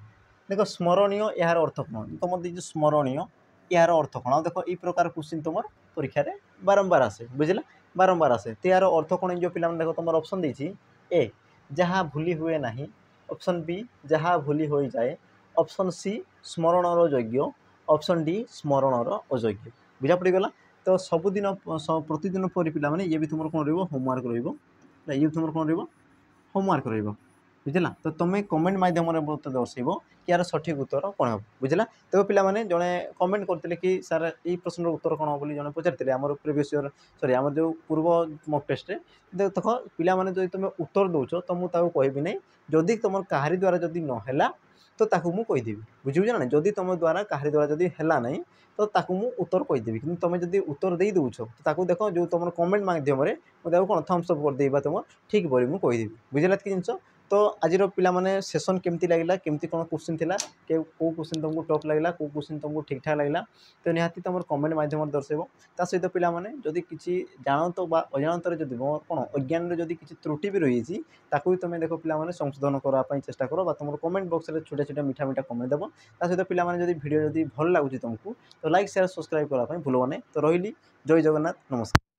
देख स्मरणीय यार अर्थ कौन तुम दीजिए स्मरणीय यार अर्थ कौन देख ये प्रकार क्वेश्चन तुम परीक्षा रे बारंबार आसे बुझला बारंबार आसे तो यार अर्थ कौन जो पिला देख तुम ऑप्शन देती ए जहाँ भूली हुए नहीं, ऑप्शन बी जहाँ भूली हो जाए, ऑप्शन सी स्मरणर योग्य, ऑप्शन डी स्मरणर अयोग्य बुझा पड़गला। तो सबुदिन प्रतिदिन पर पिला माने ये भी तुम कौन रोमवर्क ये तुम कौन रोमवर्क रुझला। तो तुम्हें कमेंट मध्यम मत दर्शेब कि यार सठिक उत्तर कौन हम बुझला। तो पे जड़े कमेंट करते कि सार ये प्रश्न उत्तर कौन बोली जड़े पचारे आम प्रिवियस ईयर सॉरी आम जो पूर्व मॉक टेस्ट देख पे जो तुम उत्तर दौच तो मुझे कहबी नहीं जदि तुम कहारी द्वारा जदि नहला तो ताकू मु कहीदेवी बुझे ना जदि तुम द्वारा कहारी द्वारा जदि है ना तो ताकू मु उत्तर कहीदेवी कि तुम जदि उत्तर दे दौच तो ताकू देख जो तुम कमेंट मध्यम मुझे कौन थम्स अप करदेबा तुम ठीक बोली मुझे कहीदेवी बुझेगा कि जिन। तो आज पे सेसन केमती लगे केमती कौन क्वेश्चन थिला के कौ क्वेश्चन तुमको टफ लगे कौ क्वेश्चन तुमको ठीक ठाक लगे तो निहाती तुम कमेंट मध्यम दर्शेब ता सहित पे जदि किसी जानत बा अजाणत जदि कौन अज्ञान जदि किसी त्रुटि भी रही भी तुम देख पे संशोधन करने चेष्टा कर तुम कमेंट बॉक्स में छोटा छोटा मीठा मीठा कमेंट देव ता सहित पे जदि वीडियो जदि भल लगुच तुमको तो लाइक शेयर सब्सक्राइब करने भूल नहीं। तो रही जय जगन्नाथ नमस्कार।